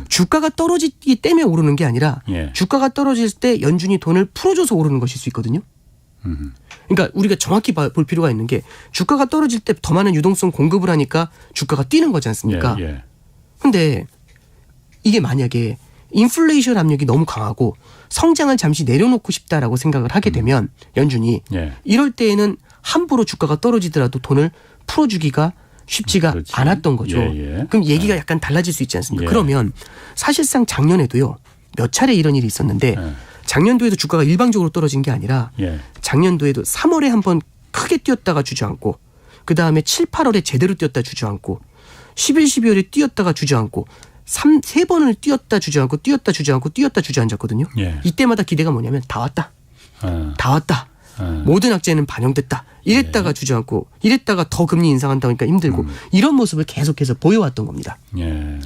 주가가 떨어지기 때문에 오르는 게 아니라 주가가 떨어질 때 연준이 돈을 풀어줘서 오르는 것일 수 있거든요. 그러니까 우리가 정확히 볼 필요가 있는 게 주가가 떨어질 때 더 많은 유동성 공급을 하니까 주가가 뛰는 거지 않습니까? 그런데 이게 만약에 인플레이션 압력이 너무 강하고 성장을 잠시 내려놓고 싶다라고 생각을 하게 되면 연준이 이럴 때에는 함부로 주가가 떨어지더라도 돈을 풀어주기가 쉽지가 않았던 거죠. 그럼 얘기가 약간 달라질 수 있지 않습니까? 그러면 사실상 작년에도요. 몇 차례 이런 일이 있었는데 작년도에도 주가가 일방적으로 떨어진 게 아니라 작년도에도 3월에 한번 크게 뛰었다가 주저앉고 그다음에 7, 8월에 제대로 뛰었다 주저앉고 11, 12월에 뛰었다가 주저앉고 3번을 뛰었다 주저앉고 뛰었다 주저앉고 뛰었다 주저앉았거든요. 예. 이때마다 기대가 뭐냐면 다 왔다. 다 왔다. 모든 악재는 반영됐다. 이랬다가 주저앉고 이랬다가 더 금리 인상한다 보니까 힘들고 이런 모습을 계속해서 보여왔던 겁니다. 예.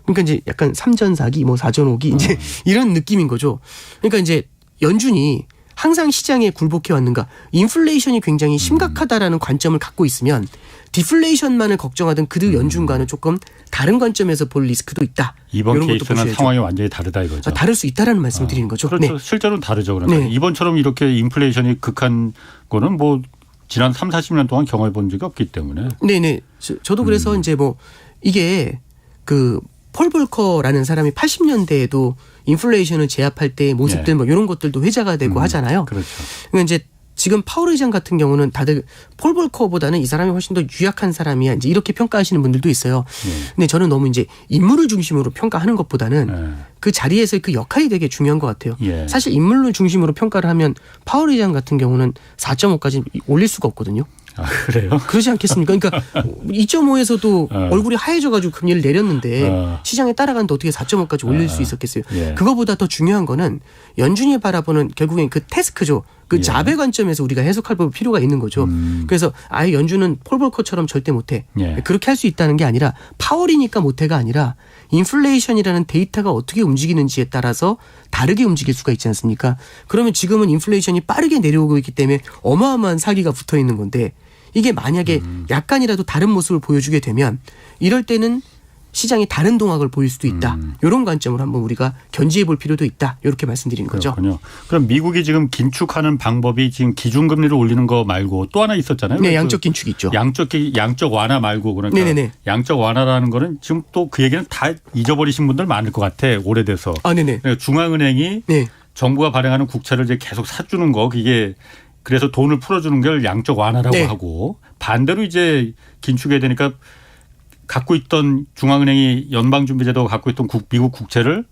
그러니까 이제 약간 3전 4기 뭐 4전 5기 이제 이런 느낌인 거죠. 그러니까 이제 연준이 항상 시장에 굴복해 왔는가 인플레이션이 굉장히 심각하다라는 관점을 갖고 있으면 디플레이션만을 걱정하던 그 연준과는 조금 다른 관점에서 볼 리스크도 있다. 이번 이런 것도 케이스는 보셔야죠. 상황이 완전히 다르다 이거죠. 다를 수 있다라는 말씀을 드리는 거죠. 그렇죠. 네. 실제로는 다르죠. 그러니까 네. 이번처럼 이렇게 인플레이션이 극한 거는 뭐 지난 3, 40년 동안 경험해 본 적이 없기 때문에. 네네. 저도 그래서 이제 뭐 이게 그 폴 볼커라는 사람이 80년대에도 인플레이션을 제압할 때의 모습들 네. 뭐 이런 것들도 회자가 되고 하잖아요. 그렇죠. 그러니까 이제 지금 파월 의장 같은 경우는 다들 폴 볼커보다는 이 사람이 훨씬 더 유약한 사람이야. 이제 이렇게 평가하시는 분들도 있어요. 근데 저는 너무 이제 인물을 중심으로 평가하는 것보다는 그 자리에서의 그 역할이 되게 중요한 것 같아요. 예. 사실 인물을 중심으로 평가를 하면 파월 의장 같은 경우는 4.5까지 올릴 수가 없거든요. 아, 그래요? 그러지 않겠습니까? 그러니까 2.5에서도 얼굴이 하얘져가지고 금리를 내렸는데 시장에 따라가는데 어떻게 4.5까지 올릴 수 있었겠어요? 예. 그거보다 더 중요한 거는 연준이 바라보는 결국엔 그 태스크죠. 그 자배 관점에서 우리가 해석할 필요가 있는 거죠. 그래서 아예 연준은 폴 볼커처럼 절대 못해. 예. 그렇게 할 수 있다는 게 아니라 파월이니까 못해가 아니라 인플레이션이라는 데이터가 어떻게 움직이는지에 따라서 다르게 움직일 수가 있지 않습니까? 그러면 지금은 인플레이션이 빠르게 내려오고 있기 때문에 어마어마한 사기가 붙어 있는 건데 이게 만약에 약간이라도 다른 모습을 보여주게 되면 이럴 때는 시장이 다른 동학을 보일 수도 있다. 이런 관점으로 한번 우리가 견지해 볼 필요도 있다. 이렇게 말씀드리는 거죠. 그렇군요. 그럼 미국이 지금 긴축하는 방법이 지금 기준금리를 올리는 거 말고 또 하나 있었잖아요. 네, 양적 긴축이 있죠. 양적 완화 말고 그러니까 네네네. 양적 완화라는 거는 지금 또 그 얘기는 다 잊어버리신 분들 많을 것 같아. 오래돼서. 아, 네네. 그러니까 중앙은행이 네. 정부가 발행하는 국채를 이제 계속 사주는 거 그게 그래서 돈을 풀어주는 걸 양적 완화라고 네. 하고 반대로 이제 긴축해야 되니까 갖고 있던 중앙은행이 연방준비제도가 갖고 있던 미국 국채를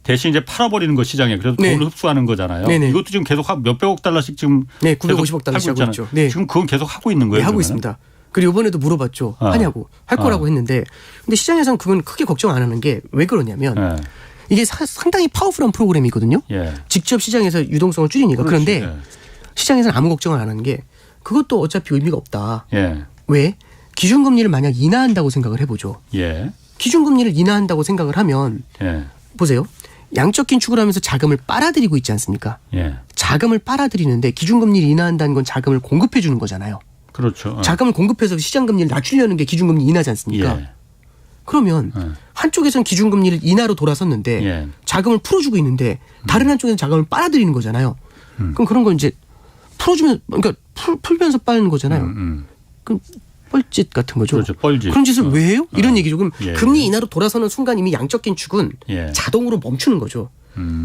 대신 이제 팔아버리는 거 시장에 그래서 네. 돈을 흡수하는 거잖아요. 네네. 이것도 지금 계속 몇백억 달러씩 지금 네, 계속 950억 달러씩 하고 있잖아요. 있죠. 네. 지금 그건 계속 하고 있는 거예요. 네, 하고 그러면? 있습니다. 그리고 이번에도 물어봤죠. 하냐고. 할 거라고 했는데 근데 시장에서는 그건 크게 걱정 안 하는 게 왜 그러냐면 네. 이게 상당히 파워풀한 프로그램이거든요. 예. 직접 시장에서 유동성을 줄이니까. 그렇지. 그런데 예. 시장에서는 아무 걱정을 안 하는 게 그것도 어차피 의미가 없다. 예. 왜? 기준금리를 만약 인하한다고 생각을 해보죠. 예. 기준금리를 인하한다고 생각을 하면 예. 보세요. 양적 긴축을 하면서 자금을 빨아들이고 있지 않습니까? 예. 자금을 빨아들이는데 기준금리를 인하한다는 건 자금을 공급해 주는 거잖아요. 그렇죠. 자금을 공급해서 시장금리를 낮추려는 게 기준금리 인하지 않습니까? 예. 그러면 한쪽에서는 기준금리를 인하로 돌아섰는데 예. 자금을 풀어주고 있는데 다른 한쪽에서는 자금을 빨아들이는 거잖아요. 그럼 그런 건 이제 풀어주면 그러니까 풀면서 빠는 거잖아요. 그럼 뻘짓 같은 거죠. 그렇죠. 뻘짓. 그런 짓을 왜 해요? 이런 얘기죠. 그럼 예. 금리 인하로 돌아서는 순간 이미 양적 긴축은 예. 자동으로 멈추는 거죠.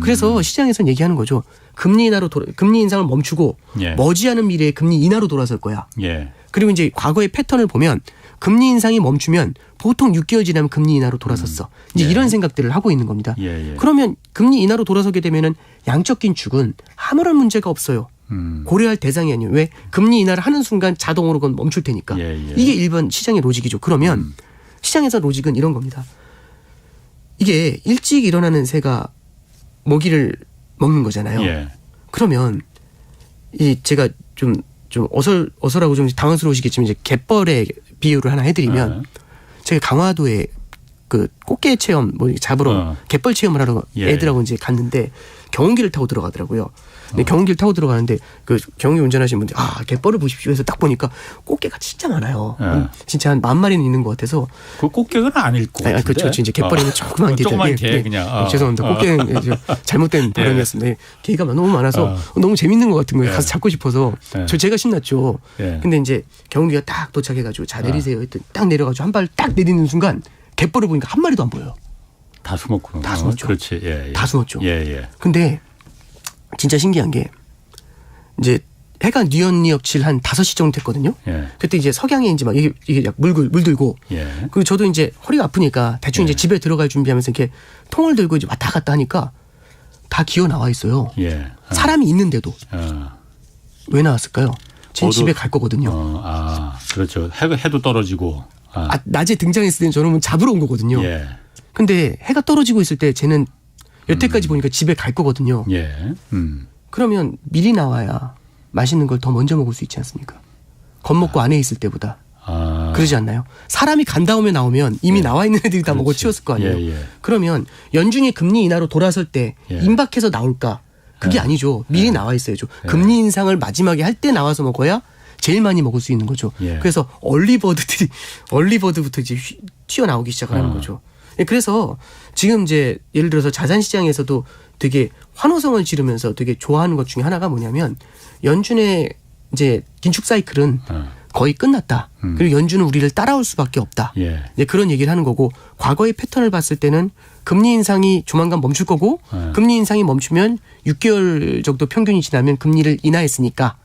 그래서 시장에서는 얘기하는 거죠. 금리 인상을 멈추고 예. 머지않은 미래에 금리 인하로 돌아설 거야. 예. 그리고 이제 과거의 패턴을 보면 금리 인상이 멈추면 보통 6개월 지나면 금리 인하로 돌아섰어. 이제 예. 이런 생각들을 하고 있는 겁니다. 예. 예. 그러면 금리 인하로 돌아서게 되면은 양적 긴축은 아무런 문제가 없어요. 고려할 대상이 아니에요. 왜? 금리 인하를 하는 순간 자동으로 그건 멈출 테니까. 예. 이게 일반 시장의 로직이죠. 그러면 시장에서 로직은 이런 겁니다. 이게 일찍 일어나는 새가 먹이를 먹는 거잖아요. 예. 그러면 이 제가 좀 어설하고 좀 당황스러우시겠지만 이제 갯벌의 비유를 하나 해드리면 제가 강화도에 그 꽃게 체험 뭐 잡으러 갯벌 체험을 하러 예. 애들하고 이제 갔는데 경운기를 타고 들어가더라고요. 근데 경운기를 타고 들어가는데 그 경운기 운전하시는 분들 갯벌을 보십시오 해서 딱 보니까 꽃게가 진짜 많아요. 진짜 한 10,000마리는 있는 것 같아서. 그 꽃게는 아닐 것 같은데. 그렇죠. 이제 갯벌에는 조그만 개. 조그만 개 그냥. 죄송합니다. 꽃게는 잘못된 발언이었습니다. 개가 너무 많아서 너무 재밌는 것 같은 거예요. 가서 잡고 싶어서. 제가 신났죠. 근데 이제 경운기가 딱 도착해가지고 자 내리세요 했더니 딱 내려가지고 한 발 딱 내리는 순간 갯벌을 보니까 한 마리도 안 보여요. 다 숨었구나. 다 숨었죠. 그렇지. 예. 다 숨었죠. 예. 근데 진짜 신기한 게 이제 해가 뉘엿뉘엿칠 한 5시 정도 됐거든요. 예. 그때 이제 석양에 이제 막 이게 약 물들고 예. 그리고 저도 이제 허리가 아프니까 대충 이제 집에 들어갈 준비하면서 이렇게 통을 들고 이제 왔다 갔다 하니까 다 기어 나와 있어요. 예. 사람이 있는데도 왜 나왔을까요? 제 집에 갈 거거든요. 그렇죠. 해도 떨어지고. 낮에 등장했을 때는 저는 잡으러 온 거거든요. 예. 근데 해가 떨어지고 있을 때 쟤는 여태까지 보니까 집에 갈 거거든요. 예. 그러면 미리 나와야 맛있는 걸 더 먼저 먹을 수 있지 않습니까? 겁먹고 안에 있을 때보다. 그러지 않나요? 사람이 간 다음에 나오면 이미 나와 있는 애들이 다 먹어 치웠을 거 아니에요. 예. 그러면 연준이 금리 인하로 돌아설 때 임박해서 나올까? 그게 아니죠. 미리 나와 있어야죠. 금리 인상을 마지막에 할 때 나와서 먹어야 제일 많이 먹을 수 있는 거죠. 그래서 얼리버드부터 이제 튀어나오기 시작하는 거죠. 그래서 지금 이제 예를 들어서 자산시장에서도 되게 환호성을 지르면서 되게 좋아하는 것 중에 하나가 뭐냐면 연준의 이제 긴축 사이클은 거의 끝났다. 그리고 연준은 우리를 따라올 수밖에 없다. 이제 그런 얘기를 하는 거고 과거의 패턴을 봤을 때는 금리 인상이 조만간 멈출 거고 금리 인상이 멈추면 6개월 정도 평균이 지나면 금리를 인하했으니까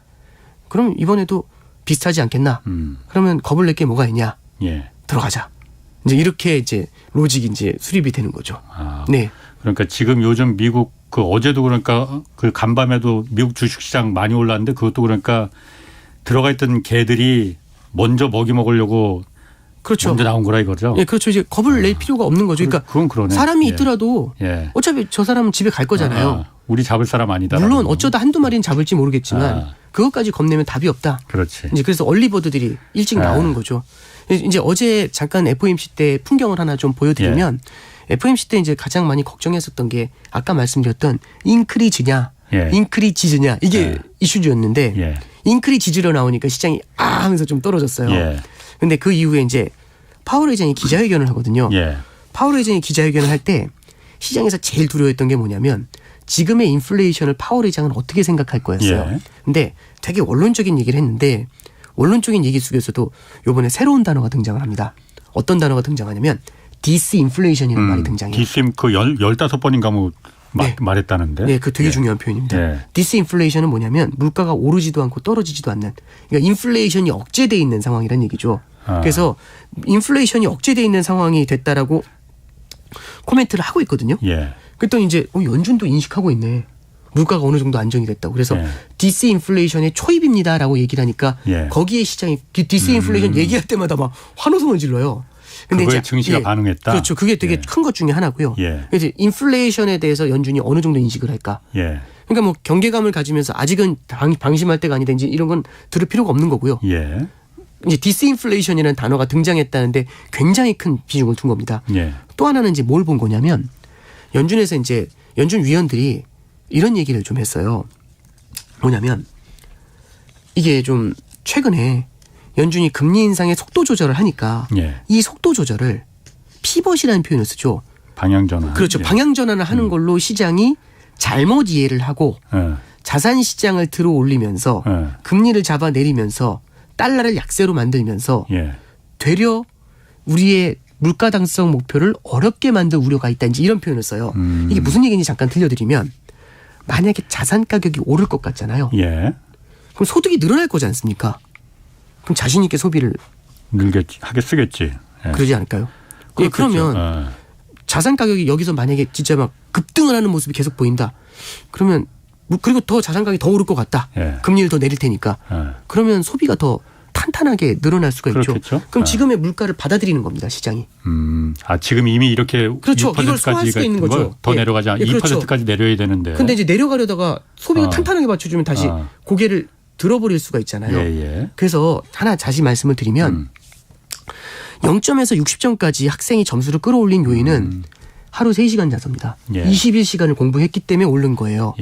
그럼 이번에도 비슷하지 않겠나? 그러면 겁을 낼 게 뭐가 있냐? 들어가자. 이제 이렇게 이제 로직이 이제 수립이 되는 거죠. 네. 그러니까 지금 요즘 미국 그 어제도 그러니까 그 간밤에도 미국 주식시장 많이 올랐는데 그것도 그러니까 들어가 있던 개들이 먼저 먹이 먹으려고 그렇죠. 먼저 나온 거라 이거죠. 예, 그렇죠. 이제 겁을 낼 필요가 없는 거죠. 그러니까 그건 그러네. 사람이 있더라도 어차피 저 사람은 집에 갈 거잖아요. 우리 잡을 사람 아니다. 물론 어쩌다 한두 마리는 잡을지 모르겠지만 그것까지 겁내면 답이 없다. 그렇지. 이제 그래서 얼리버드들이 일찍 나오는 거죠. 이제 어제 잠깐 FOMC 때 풍경을 하나 좀 보여드리면 FOMC 때 이제 가장 많이 걱정했었던 게 아까 말씀드렸던 인크리즈냐, 인크리지즈냐 이게 이슈였는데 인크리지즈로 나오니까 시장이 하면서 좀 떨어졌어요. 근데 그 이후에 이제 파월 의장이 기자회견을 하거든요. 파월 의장이 기자회견을 할 때 시장에서 제일 두려워했던 게 뭐냐면 지금의 인플레이션을 파월 의장은 어떻게 생각할 거였어요. 근데 되게 원론적인 얘기를 했는데 원론적인 얘기 속에서도 이번에 새로운 단어가 등장을 합니다. 어떤 단어가 등장하냐면 디스인플레이션이라는 말이 등장해요. 그 15번인가 뭐 말했다는데. 네, 그 되게 중요한 표현입니다. 디스인플레이션은 뭐냐면 물가가 오르지도 않고 떨어지지도 않는 그러니까 인플레이션이 억제돼 있는 상황이라는 얘기죠. 그래서 인플레이션이 억제돼 있는 상황이 됐다라고 코멘트를 하고 있거든요. 그랬더니 이제 연준도 인식하고 있네. 물가가 어느 정도 안정이 됐다고. 그래서 디스인플레이션의 초입입니다라고 얘기를 하니까 거기에 시장이 디스인플레이션 얘기할 때마다 막 환호성을 질러요. 근데 그거에 증시가 반응했다. 그렇죠. 그게 되게 큰 것 중에 하나고요. 그래서 인플레이션에 대해서 연준이 어느 정도 인식을 할까. 그러니까 뭐 경계감을 가지면서 아직은 방심할 때가 아니다. 이제 이런 건 들을 필요가 없는 거고요. 이제 디스인플레이션이라는 단어가 등장했다는데 굉장히 큰 비중을 둔 겁니다. 또 하나는 이제 뭘 본 거냐면 연준에서 이제 연준 위원들이 이런 얘기를 좀 했어요. 뭐냐면 이게 좀 최근에 연준이 금리 인상의 속도 조절을 하니까 이 속도 조절을 피벗이라는 표현을 쓰죠. 방향 전환. 그렇죠. 방향 전환을 하는 걸로 시장이 잘못 이해를 하고 자산 시장을 들어 올리면서 금리를 잡아내리면서 달러를 약세로 만들면서 되려 우리의 물가 당성 목표를 어렵게 만들 우려가 있다. 이제 이런 표현을 써요. 이게 무슨 얘기인지 잠깐 들려드리면 만약에 자산 가격이 오를 것 같잖아요. 그럼 소득이 늘어날 거지 않습니까? 그럼 자신 있게 소비를 늘겠지, 하게 쓰겠지. 그러지 않을까요? 그러면 자산 가격이 여기서 만약에 진짜 막 급등을 하는 모습이 계속 보인다. 그러면 그리고 더 자산 가격이 더 오를 것 같다. 금리를 더 내릴 테니까. 그러면 소비가 더 탄탄하게 늘어날 수가 있죠. 그렇겠죠? 그럼 지금의 물가를 받아들이는 겁니다. 시장이. 지금 이미 이렇게 그렇죠. 이걸 소화할 수가 있는 거죠. 더 내려가지 않아. 그렇죠. 2%까지 내려야 되는데. 근데 이제 내려가려다가 소비가 탄탄하게 받쳐주면 다시 고개를 들어버릴 수가 있잖아요. 그래서 하나 다시 말씀을 드리면 0점에서 60점까지 학생이 점수를 끌어올린 요인은 하루 3시간 자서입니다. 21시간을 공부했기 때문에 오른 거예요.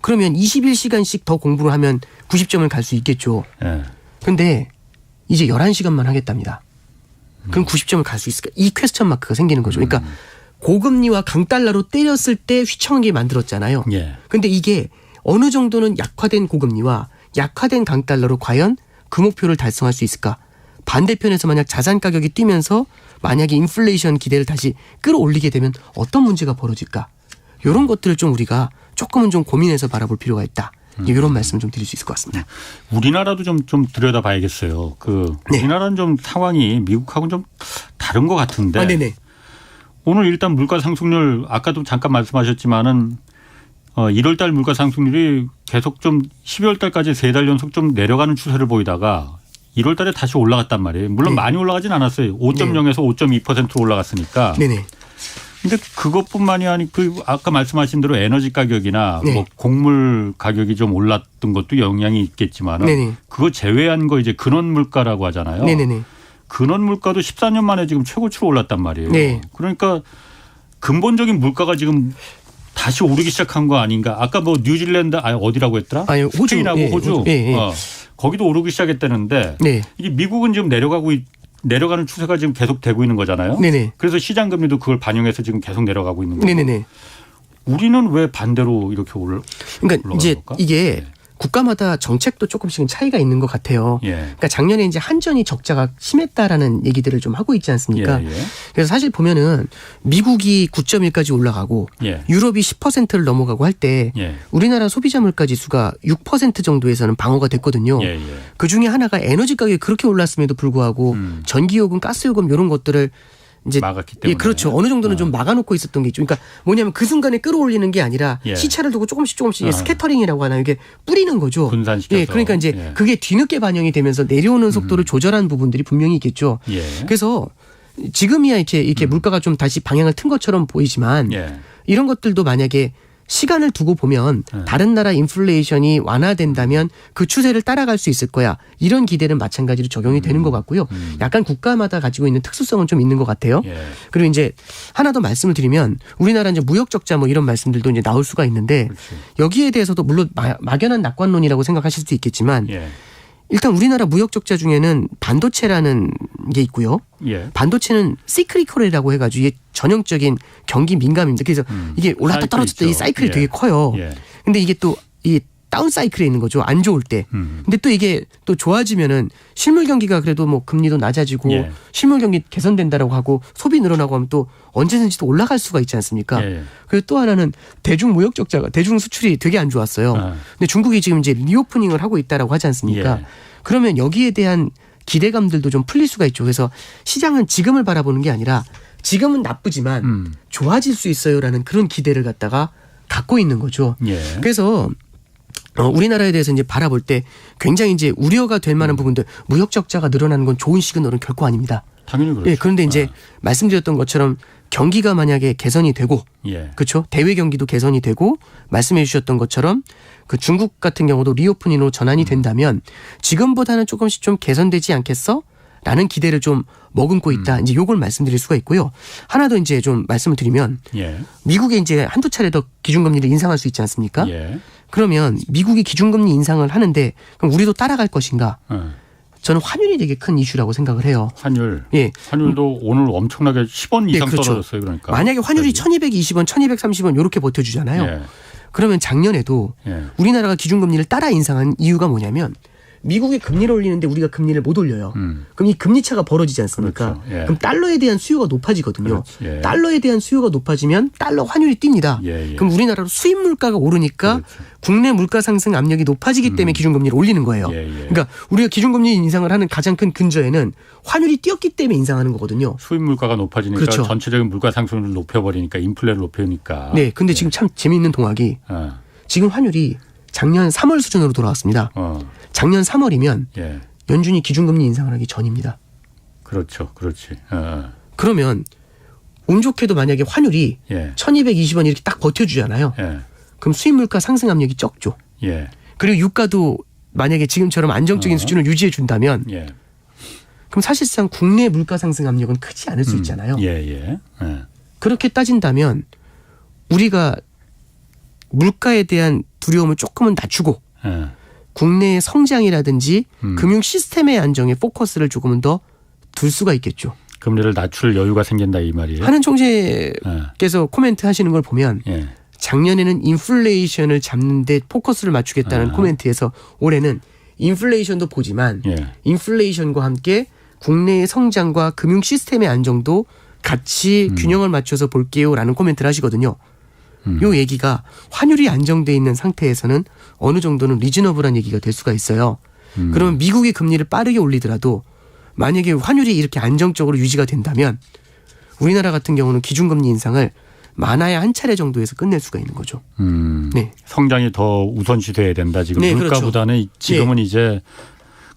그러면 21시간씩 더 공부를 하면 90점을 갈 수 있겠죠. 근데 이제 11시간만 하겠답니다. 그럼 90점을 갈 수 있을까? 이 퀘스천 마크가 생기는 거죠. 그러니까 고금리와 강달러로 때렸을 때 휘청하게 만들었잖아요. 근데 이게 어느 정도는 약화된 고금리와 약화된 강달러로 과연 그 목표를 달성할 수 있을까? 반대편에서 만약 자산 가격이 뛰면서 만약에 인플레이션 기대를 다시 끌어올리게 되면 어떤 문제가 벌어질까? 이런 것들을 좀 우리가 조금은 좀 고민해서 바라볼 필요가 있다. 이런 말씀을 좀 드릴 수 있을 것 같습니다. 우리나라도 좀 들여다봐야겠어요. 우리나라는 좀 상황이 미국하고는 좀 다른 것 같은데. 네네. 오늘 일단 물가 상승률 아까도 잠깐 말씀하셨지만은 1월 달 물가 상승률이 계속 좀 12월 달까지 3달 연속 좀 내려가는 추세를 보이다가 1월 달에 다시 올라갔단 말이에요. 물론 네. 많이 올라가진 않았어요. 5.0에서 5.2%로 올라갔으니까. 네네. 근데 그것뿐만이 아니고 아까 말씀하신 대로 에너지 가격이나 네. 뭐 곡물 가격이 좀 올랐던 것도 영향이 있겠지만 네네. 그거 제외한 거 이제 근원 물가라고 하잖아요. 네네네. 근원 물가도 14년 만에 지금 최고치로 올랐단 말이에요. 네. 그러니까 근본적인 물가가 지금 다시 오르기 시작한 거 아닌가. 아까 뭐 뉴질랜드 어디라고 했더라? 아니, 호주. 스페인하고 예, 호주. 예, 예. 거기도 오르기 시작했다는데 네. 이게 미국은 지금 내려가는 추세가 지금 계속 되고 있는 거잖아요. 네네. 그래서 시장 금리도 그걸 반영해서 지금 계속 내려가고 있는 거예요. 네네네. 우리는 왜 반대로 이렇게 그러니까 올라가는 이제 걸까? 이게 국가마다 정책도 조금씩은 차이가 있는 것 같아요. 예. 그러니까 작년에 이제 한전이 적자가 심했다라는 얘기들을 좀 하고 있지 않습니까? 예, 예. 그래서 사실 보면은 미국이 9.1까지 올라가고 예. 유럽이 10%를 넘어가고 할 때 예. 우리나라 소비자 물가 지수가 6% 정도에서는 방어가 됐거든요. 예, 예. 그 중에 하나가 에너지 가격이 그렇게 올랐음에도 불구하고 전기요금, 가스요금 이런 것들을 이제 막았기 때문에. 예, 그렇죠. 어느 정도는 좀 막아놓고 있었던 게 있죠. 그러니까 뭐냐면 그 순간에 끌어올리는 게 아니라 예. 시차를 두고 조금씩 이게 스캐터링이라고 하나요? 이게 뿌리는 거죠. 분산시켜서. 예, 그러니까 이제 예. 그게 뒤늦게 반영이 되면서 내려오는 속도를 조절한 부분들이 분명히 있겠죠. 예. 그래서 지금이야 이렇게 물가가 좀 다시 방향을 튼 것처럼 보이지만 예. 이런 것들도 만약에 시간을 두고 보면 다른 나라 인플레이션이 완화된다면 그 추세를 따라갈 수 있을 거야. 이런 기대는 마찬가지로 적용이 되는 것 같고요. 약간 국가마다 가지고 있는 특수성은 좀 있는 것 같아요. 예. 그리고 이제 하나 더 말씀을 드리면 우리나라 이제 무역 적자 뭐 이런 말씀들도 이제 나올 수가 있는데 그렇지. 여기에 대해서도 물론 막연한 낙관론이라고 생각하실 수도 있겠지만 예. 일단 우리나라 무역 적자 중에는 반도체라는 게 있고요. 예. 반도체는 시크리컬이라고 해가지고 이게 전형적인 경기 민감입니다. 그래서 이게 올랐다 사이클 떨어졌다 이 있죠. 사이클이 예. 되게 커요. 예. 근데 이게 또 이 다운 사이클에 있는 거죠. 안 좋을 때. 근데 또 이게 또 좋아지면은 실물 경기가 그래도 뭐 금리도 낮아지고 예. 실물 경기 개선된다라고 하고 소비 늘어나고 하면 또 언제든지 또 올라갈 수가 있지 않습니까? 예. 그리고 또 하나는 대중 무역 적자가 대중 수출이 되게 안 좋았어요. 근데 중국이 지금 이제 리오프닝을 하고 있다라고 하지 않습니까? 예. 그러면 여기에 대한 기대감들도 좀 풀릴 수가 있죠. 그래서 시장은 지금을 바라보는 게 아니라 지금은 나쁘지만 좋아질 수 있어요라는 그런 기대를 갖다가 갖고 있는 거죠. 예. 그래서 우리나라에 대해서 이제 바라볼 때 굉장히 이제 우려가 될 만한 부분들 무역 적자가 늘어나는 건 좋은 시그널은 결코 아닙니다. 당연히 그렇죠. 예, 그런데 이제 말씀드렸던 것처럼 경기가 만약에 개선이 되고 예. 그렇죠. 대외 경기도 개선이 되고 말씀해 주셨던 것처럼 그 중국 같은 경우도 리오프닝으로 전환이 된다면 지금보다는 조금씩 좀 개선되지 않겠어? 라는 기대를 좀 머금고 있다. 이제 요걸 말씀드릴 수가 있고요. 하나 더 이제 좀 말씀을 드리면 예. 미국에 이제 한두 차례 더 기준금리를 인상할 수 있지 않습니까? 예. 그러면 미국이 기준금리 인상을 하는데 그럼 우리도 따라갈 것인가? 저는 환율이 되게 큰 이슈라고 생각을 해요. 환율. 예. 환율도 오늘 엄청나게 10원 이상 그렇죠. 떨어졌어요. 그러니까. 만약에 환율이 1220원, 1230원 이렇게 버텨주잖아요. 예. 그러면 작년에도 예. 우리나라가 기준금리를 따라 인상한 이유가 뭐냐면 미국이 금리를 올리는데 우리가 금리를 못 올려요. 그럼 이 금리 차가 벌어지지 않습니까? 그렇죠. 예. 그럼 달러에 대한 수요가 높아지거든요. 그렇지. 예. 달러에 대한 수요가 높아지면 달러 환율이 뜁니다. 예, 예. 그럼 우리나라로 수입 물가가 오르니까 그렇죠. 국내 물가 상승 압력이 높아지기 때문에 기준금리를 올리는 거예요. 예, 예. 그러니까 우리가 기준금리 인상을 하는 가장 큰 근저에는 환율이 뛰었기 때문에 인상하는 거거든요. 수입 물가가 높아지니까 그렇죠. 전체적인 물가 상승률을 높여버리니까 인플레를 높이니까. 네, 근데 지금 참 재미있는 동학이 지금 환율이 작년 3월 수준으로 돌아왔습니다. 작년 3월이면 예. 연준이 기준금리 인상을 하기 전입니다. 그렇죠. 그렇지. 그러면 운 좋게도 만약에 환율이 예. 1220원 이렇게 딱 버텨주잖아요. 예. 그럼 수입 물가 상승 압력이 적죠. 예. 그리고 유가도 만약에 지금처럼 안정적인 수준을 유지해 준다면 예. 그럼 사실상 국내 물가 상승 압력은 크지 않을 수 있잖아요. 예. 예. 예. 그렇게 따진다면 우리가 물가에 대한 두려움을 조금은 낮추고 예. 국내의 성장이라든지 금융 시스템의 안정에 포커스를 조금은 더 둘 수가 있겠죠. 금리를 낮출 여유가 생긴다 이 말이에요. 하는 총재께서 코멘트 하시는 걸 보면 예. 작년에는 인플레이션을 잡는 데 포커스를 맞추겠다는 코멘트에서 올해는 인플레이션도 보지만 예. 인플레이션과 함께 국내의 성장과 금융 시스템의 안정도 같이 균형을 맞춰서 볼게요라는 코멘트를 하시거든요. 요 얘기가 환율이 안정돼 있는 상태에서는 어느 정도는 리즈너블한 얘기가 될 수가 있어요. 그러면 미국이 금리를 빠르게 올리더라도 만약에 환율이 이렇게 안정적으로 유지가 된다면 우리나라 같은 경우는 기준금리 인상을 많아야 한 차례 정도에서 끝낼 수가 있는 거죠. 네. 성장이 더 우선시돼야 된다. 지금 네, 물가보다는 그렇죠. 지금은 이제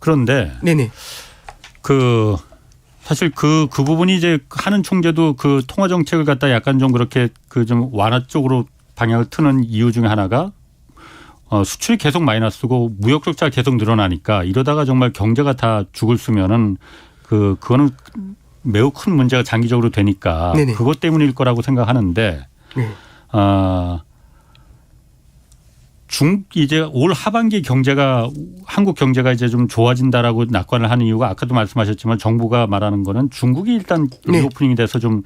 그런데 네네. 사실 그 부분이 이제 하는 총재도 그 통화 정책을 갖다 약간 좀 그렇게 그 좀 완화 쪽으로 방향을 트는 이유 중에 하나가 수출이 계속 마이너스고 무역 적자가 계속 늘어나니까 이러다가 정말 경제가 다 죽을 쓰면은 그거는 매우 큰 문제가 장기적으로 되니까 네네. 그것 때문일 거라고 생각하는데 네. 이제 올 하반기 경제가 한국 경제가 이제 좀 좋아진다라고 낙관을 하는 이유가 아까도 말씀하셨지만 정부가 말하는 거는 중국이 일단 네. 리오프닝이 돼서 좀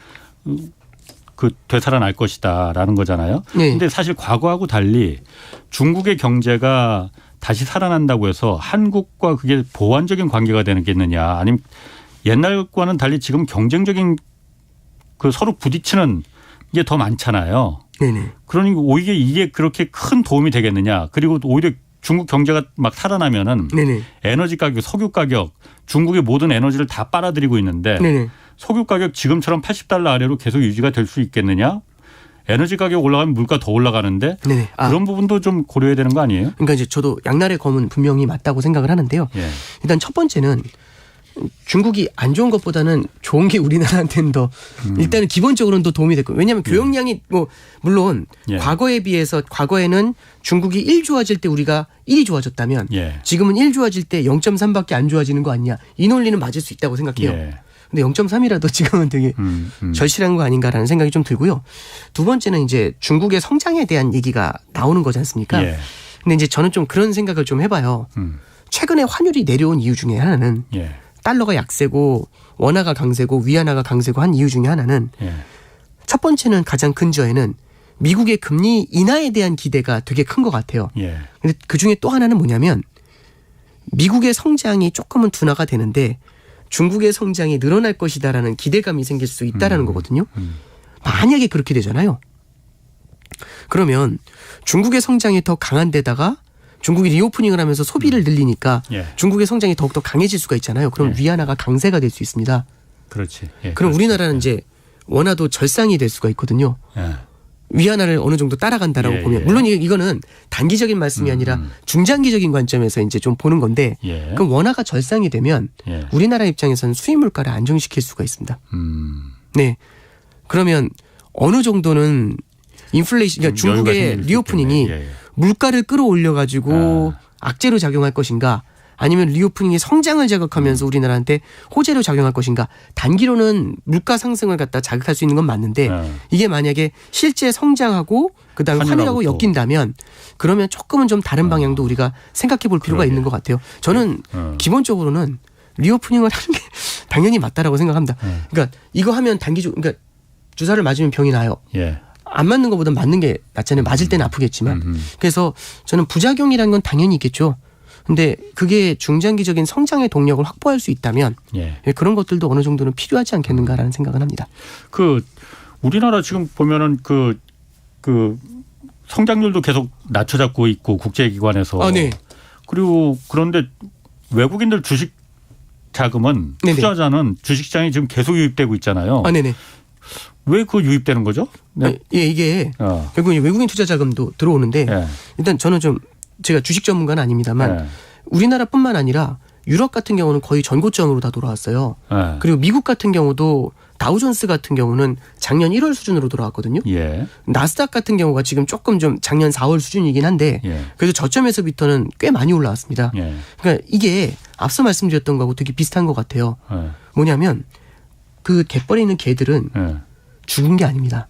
되살아날 것이다라는 거잖아요. 그런데 네. 사실 과거하고 달리 중국의 경제가 다시 살아난다고 해서 한국과 그게 보완적인 관계가 되겠느냐 아니면 옛날과는 달리 지금 경쟁적인 서로 부딪히는 게 더 많잖아요. 네네. 그러니까 오히려 이게 그렇게 큰 도움이 되겠느냐. 그리고 오히려 중국 경제가 막 살아나면은 네네. 에너지 가격, 석유 가격, 중국의 모든 에너지를 다 빨아들이고 있는데 네네. 석유 가격 지금처럼 $80 아래로 계속 유지가 될 수 있겠느냐. 에너지 가격 올라가면 물가 더 올라가는데 네네. 그런 부분도 좀 고려해야 되는 거 아니에요? 그러니까 이제 저도 양날의 검은 분명히 맞다고 생각을 하는데요. 예. 일단 첫 번째는 중국이 안 좋은 것보다는 좋은 게 우리나라한테는 더 일단은 기본적으로는 더 도움이 될 거예요. 왜냐하면 교역량이 물론 예. 과거에 비해서 과거에는 중국이 1 좋아질 때 우리가 1이 좋아졌다면 예. 지금은 1 좋아질 때 0.3밖에 안 좋아지는 거 아니냐. 이 논리는 맞을 수 있다고 생각해요. 예. 근데 0.3이라도 지금은 되게 절실한 거 아닌가라는 생각이 좀 들고요. 두 번째는 이제 중국의 성장에 대한 얘기가 나오는 거지 않습니까? 예. 근데 이제 저는 좀 그런 생각을 좀 해봐요. 최근에 환율이 내려온 이유 중에 하나는 예. 달러가 약세고 원화가 강세고 위안화가 강세고 한 이유 중에 하나는 예. 첫 번째는 가장 근저에는 미국의 금리 인하에 대한 기대가 되게 큰 것 같아요. 예. 근데 그중에 또 하나는 뭐냐면 미국의 성장이 조금은 둔화가 되는데 중국의 성장이 늘어날 것이다라는 기대감이 생길 수 있다라는 거거든요. 만약에 그렇게 되잖아요. 그러면 중국의 성장이 더 강한 데다가 중국이 리오프닝을 하면서 소비를 늘리니까 예. 중국의 성장이 더욱더 강해질 수가 있잖아요. 그럼 예. 위안화가 강세가 될 수 있습니다. 그렇지. 예. 그럼 그렇지. 우리나라는 이제 원화도 절상이 될 수가 있거든요. 예. 위안화를 어느 정도 따라간다라고 예, 보면 예. 물론 이거는 단기적인 말씀이 아니라 중장기적인 관점에서 이제 좀 보는 건데 예. 그럼 원화가 절상이 되면 예. 우리나라 입장에서는 수입 물가를 안정시킬 수가 있습니다. 네. 그러면 어느 정도는 인플레이션 그러니까 좀 여유가 중국의 생길 수 리오프닝이 있겠네. 예, 예. 물가를 끌어올려 가지고 악재로 작용할 것인가 아니면 리오프닝이 성장을 자극하면서 우리나라한테 호재로 작용할 것인가 단기로는 물가 상승을 갖다 자극할 수 있는 건 맞는데 이게 만약에 실제 성장하고 그다음에 환율하고 또. 엮인다면 그러면 조금은 좀 다른 방향도 우리가 생각해 볼 필요가 그러게. 있는 것 같아요. 저는 기본적으로는 리오프닝을 하는 게 당연히 맞다라고 생각합니다. 그러니까 이거 하면 단기적으로 그러니까 주사를 맞으면 병이 나요. 예. 안 맞는 것보다 맞는 게 낫잖아요. 맞을 때는 아프겠지만. 그래서 저는 부작용이라는 건 당연히 있겠죠. 근데 그게 중장기적인 성장의 동력을 확보할 수 있다면 예. 그런 것들도 어느 정도는 필요하지 않겠는가라는 생각은 합니다. 우리나라 지금 보면은 그 성장률도 계속 낮춰잡고 있고 국제기관에서. 아, 네. 그리고 그런데 외국인들 주식 자금은 네네. 투자자는 주식시장에 지금 계속 유입되고 있잖아요. 아, 네네. 왜 그 유입되는 거죠? 네. 예, 이게 결국 이제 외국인 투자 자금도 들어오는데 예. 일단 저는 좀 제가 주식 전문가는 아닙니다만 예. 우리나라뿐만 아니라 유럽 같은 경우는 거의 전고점으로 다 돌아왔어요. 예. 그리고 미국 같은 경우도 다우존스 같은 경우는 작년 1월 수준으로 돌아왔거든요. 예. 나스닥 같은 경우가 지금 조금 좀 작년 4월 수준이긴 한데 예. 그래서 저점에서부터는 꽤 많이 올라왔습니다. 예. 그러니까 이게 앞서 말씀드렸던 거하고 되게 비슷한 것 같아요. 예. 뭐냐면 그 갯벌에 있는 개들은 예. 죽은 게 아닙니다.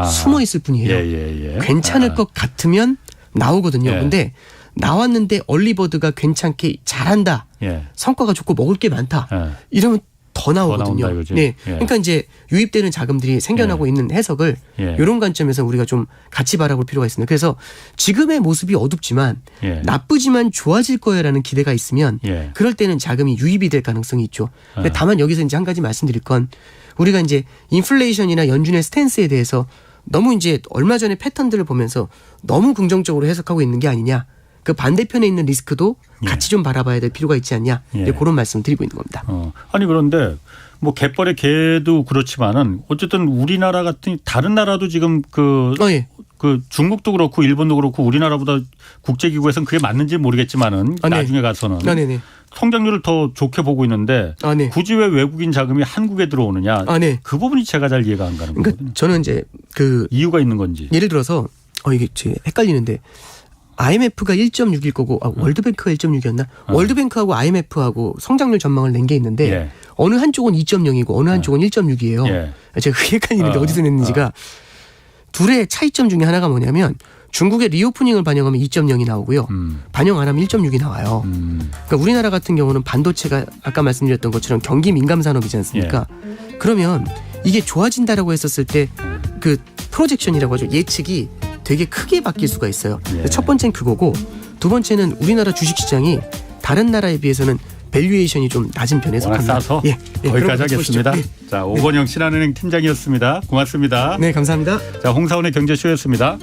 숨어 있을 뿐이에요. 예. 괜찮을 것 같으면 나오거든요. 예. 근데 나왔는데 얼리버드가 괜찮게 잘한다. 예. 성과가 좋고 먹을 게 많다. 예. 이러면 더 나오거든요. 나온다 이거지. 네. 예. 그러니까 이제 유입되는 자금들이 생겨나고 있는 해석을 예. 이런 관점에서 우리가 좀 같이 바라볼 필요가 있습니다. 그래서 지금의 모습이 어둡지만 예. 나쁘지만 좋아질 거야라는 기대가 있으면 예. 그럴 때는 자금이 유입이 될 가능성이 있죠. 근데 다만 여기서 이제 한 가지 말씀드릴 건 우리가 이제 인플레이션이나 연준의 스탠스에 대해서 너무 이제 얼마 전에 패턴들을 보면서 너무 긍정적으로 해석하고 있는 게 아니냐. 그 반대편에 있는 리스크도 예. 같이 좀 바라봐야 될 필요가 있지 않냐. 예. 그런 말씀 드리고 있는 겁니다. 아니 그런데 뭐 갯벌의 개도 그렇지만은 어쨌든 우리나라 같은 다른 나라도 지금 그 중국도 그렇고 일본도 그렇고 우리나라보다 국제기구에서는 그게 맞는지 모르겠지만은 나중에 가서는 네네. 성장률을 더 좋게 보고 있는데 네. 굳이 왜 외국인 자금이 한국에 들어오느냐. 네. 그 부분이 제가 잘 이해가 안 가는 거거든요. 그러니까 저는 이제 그 이유가 있는 건지. 예를 들어서 이게 헷갈리는데 IMF가 1.6일 거고 월드뱅크가 1.6이었나? 월드뱅크하고 IMF하고 성장률 전망을 낸 게 있는데 예. 어느 한쪽은 2.0이고 어느 한쪽은 1.6이에요. 예. 제가 그게 헷갈리는데 어디서 냈는지가 둘의 차이점 중에 하나가 뭐냐면 중국의 리오프닝을 반영하면 2.0이 나오고요. 반영 안 하면 1.6이 나와요. 그러니까 우리나라 같은 경우는 반도체가 아까 말씀드렸던 것처럼 경기 민감 산업이지 않습니까? 그러면 이게 좋아진다라고 했었을 때 그 프로젝션이라고 하죠. 예측이 되게 크게 바뀔 수가 있어요. 첫 번째는 그거고 두 번째는 우리나라 주식시장이 다른 나라에 비해서는 밸류에이션이 좀 낮은 편에 워낙 속합니다. 싸서 예, 거기까지 하겠습니다. 네. 자, 오건영 신한은행 팀장이었습니다. 고맙습니다. 네, 감사합니다. 자, 홍사원의 경제쇼였습니다.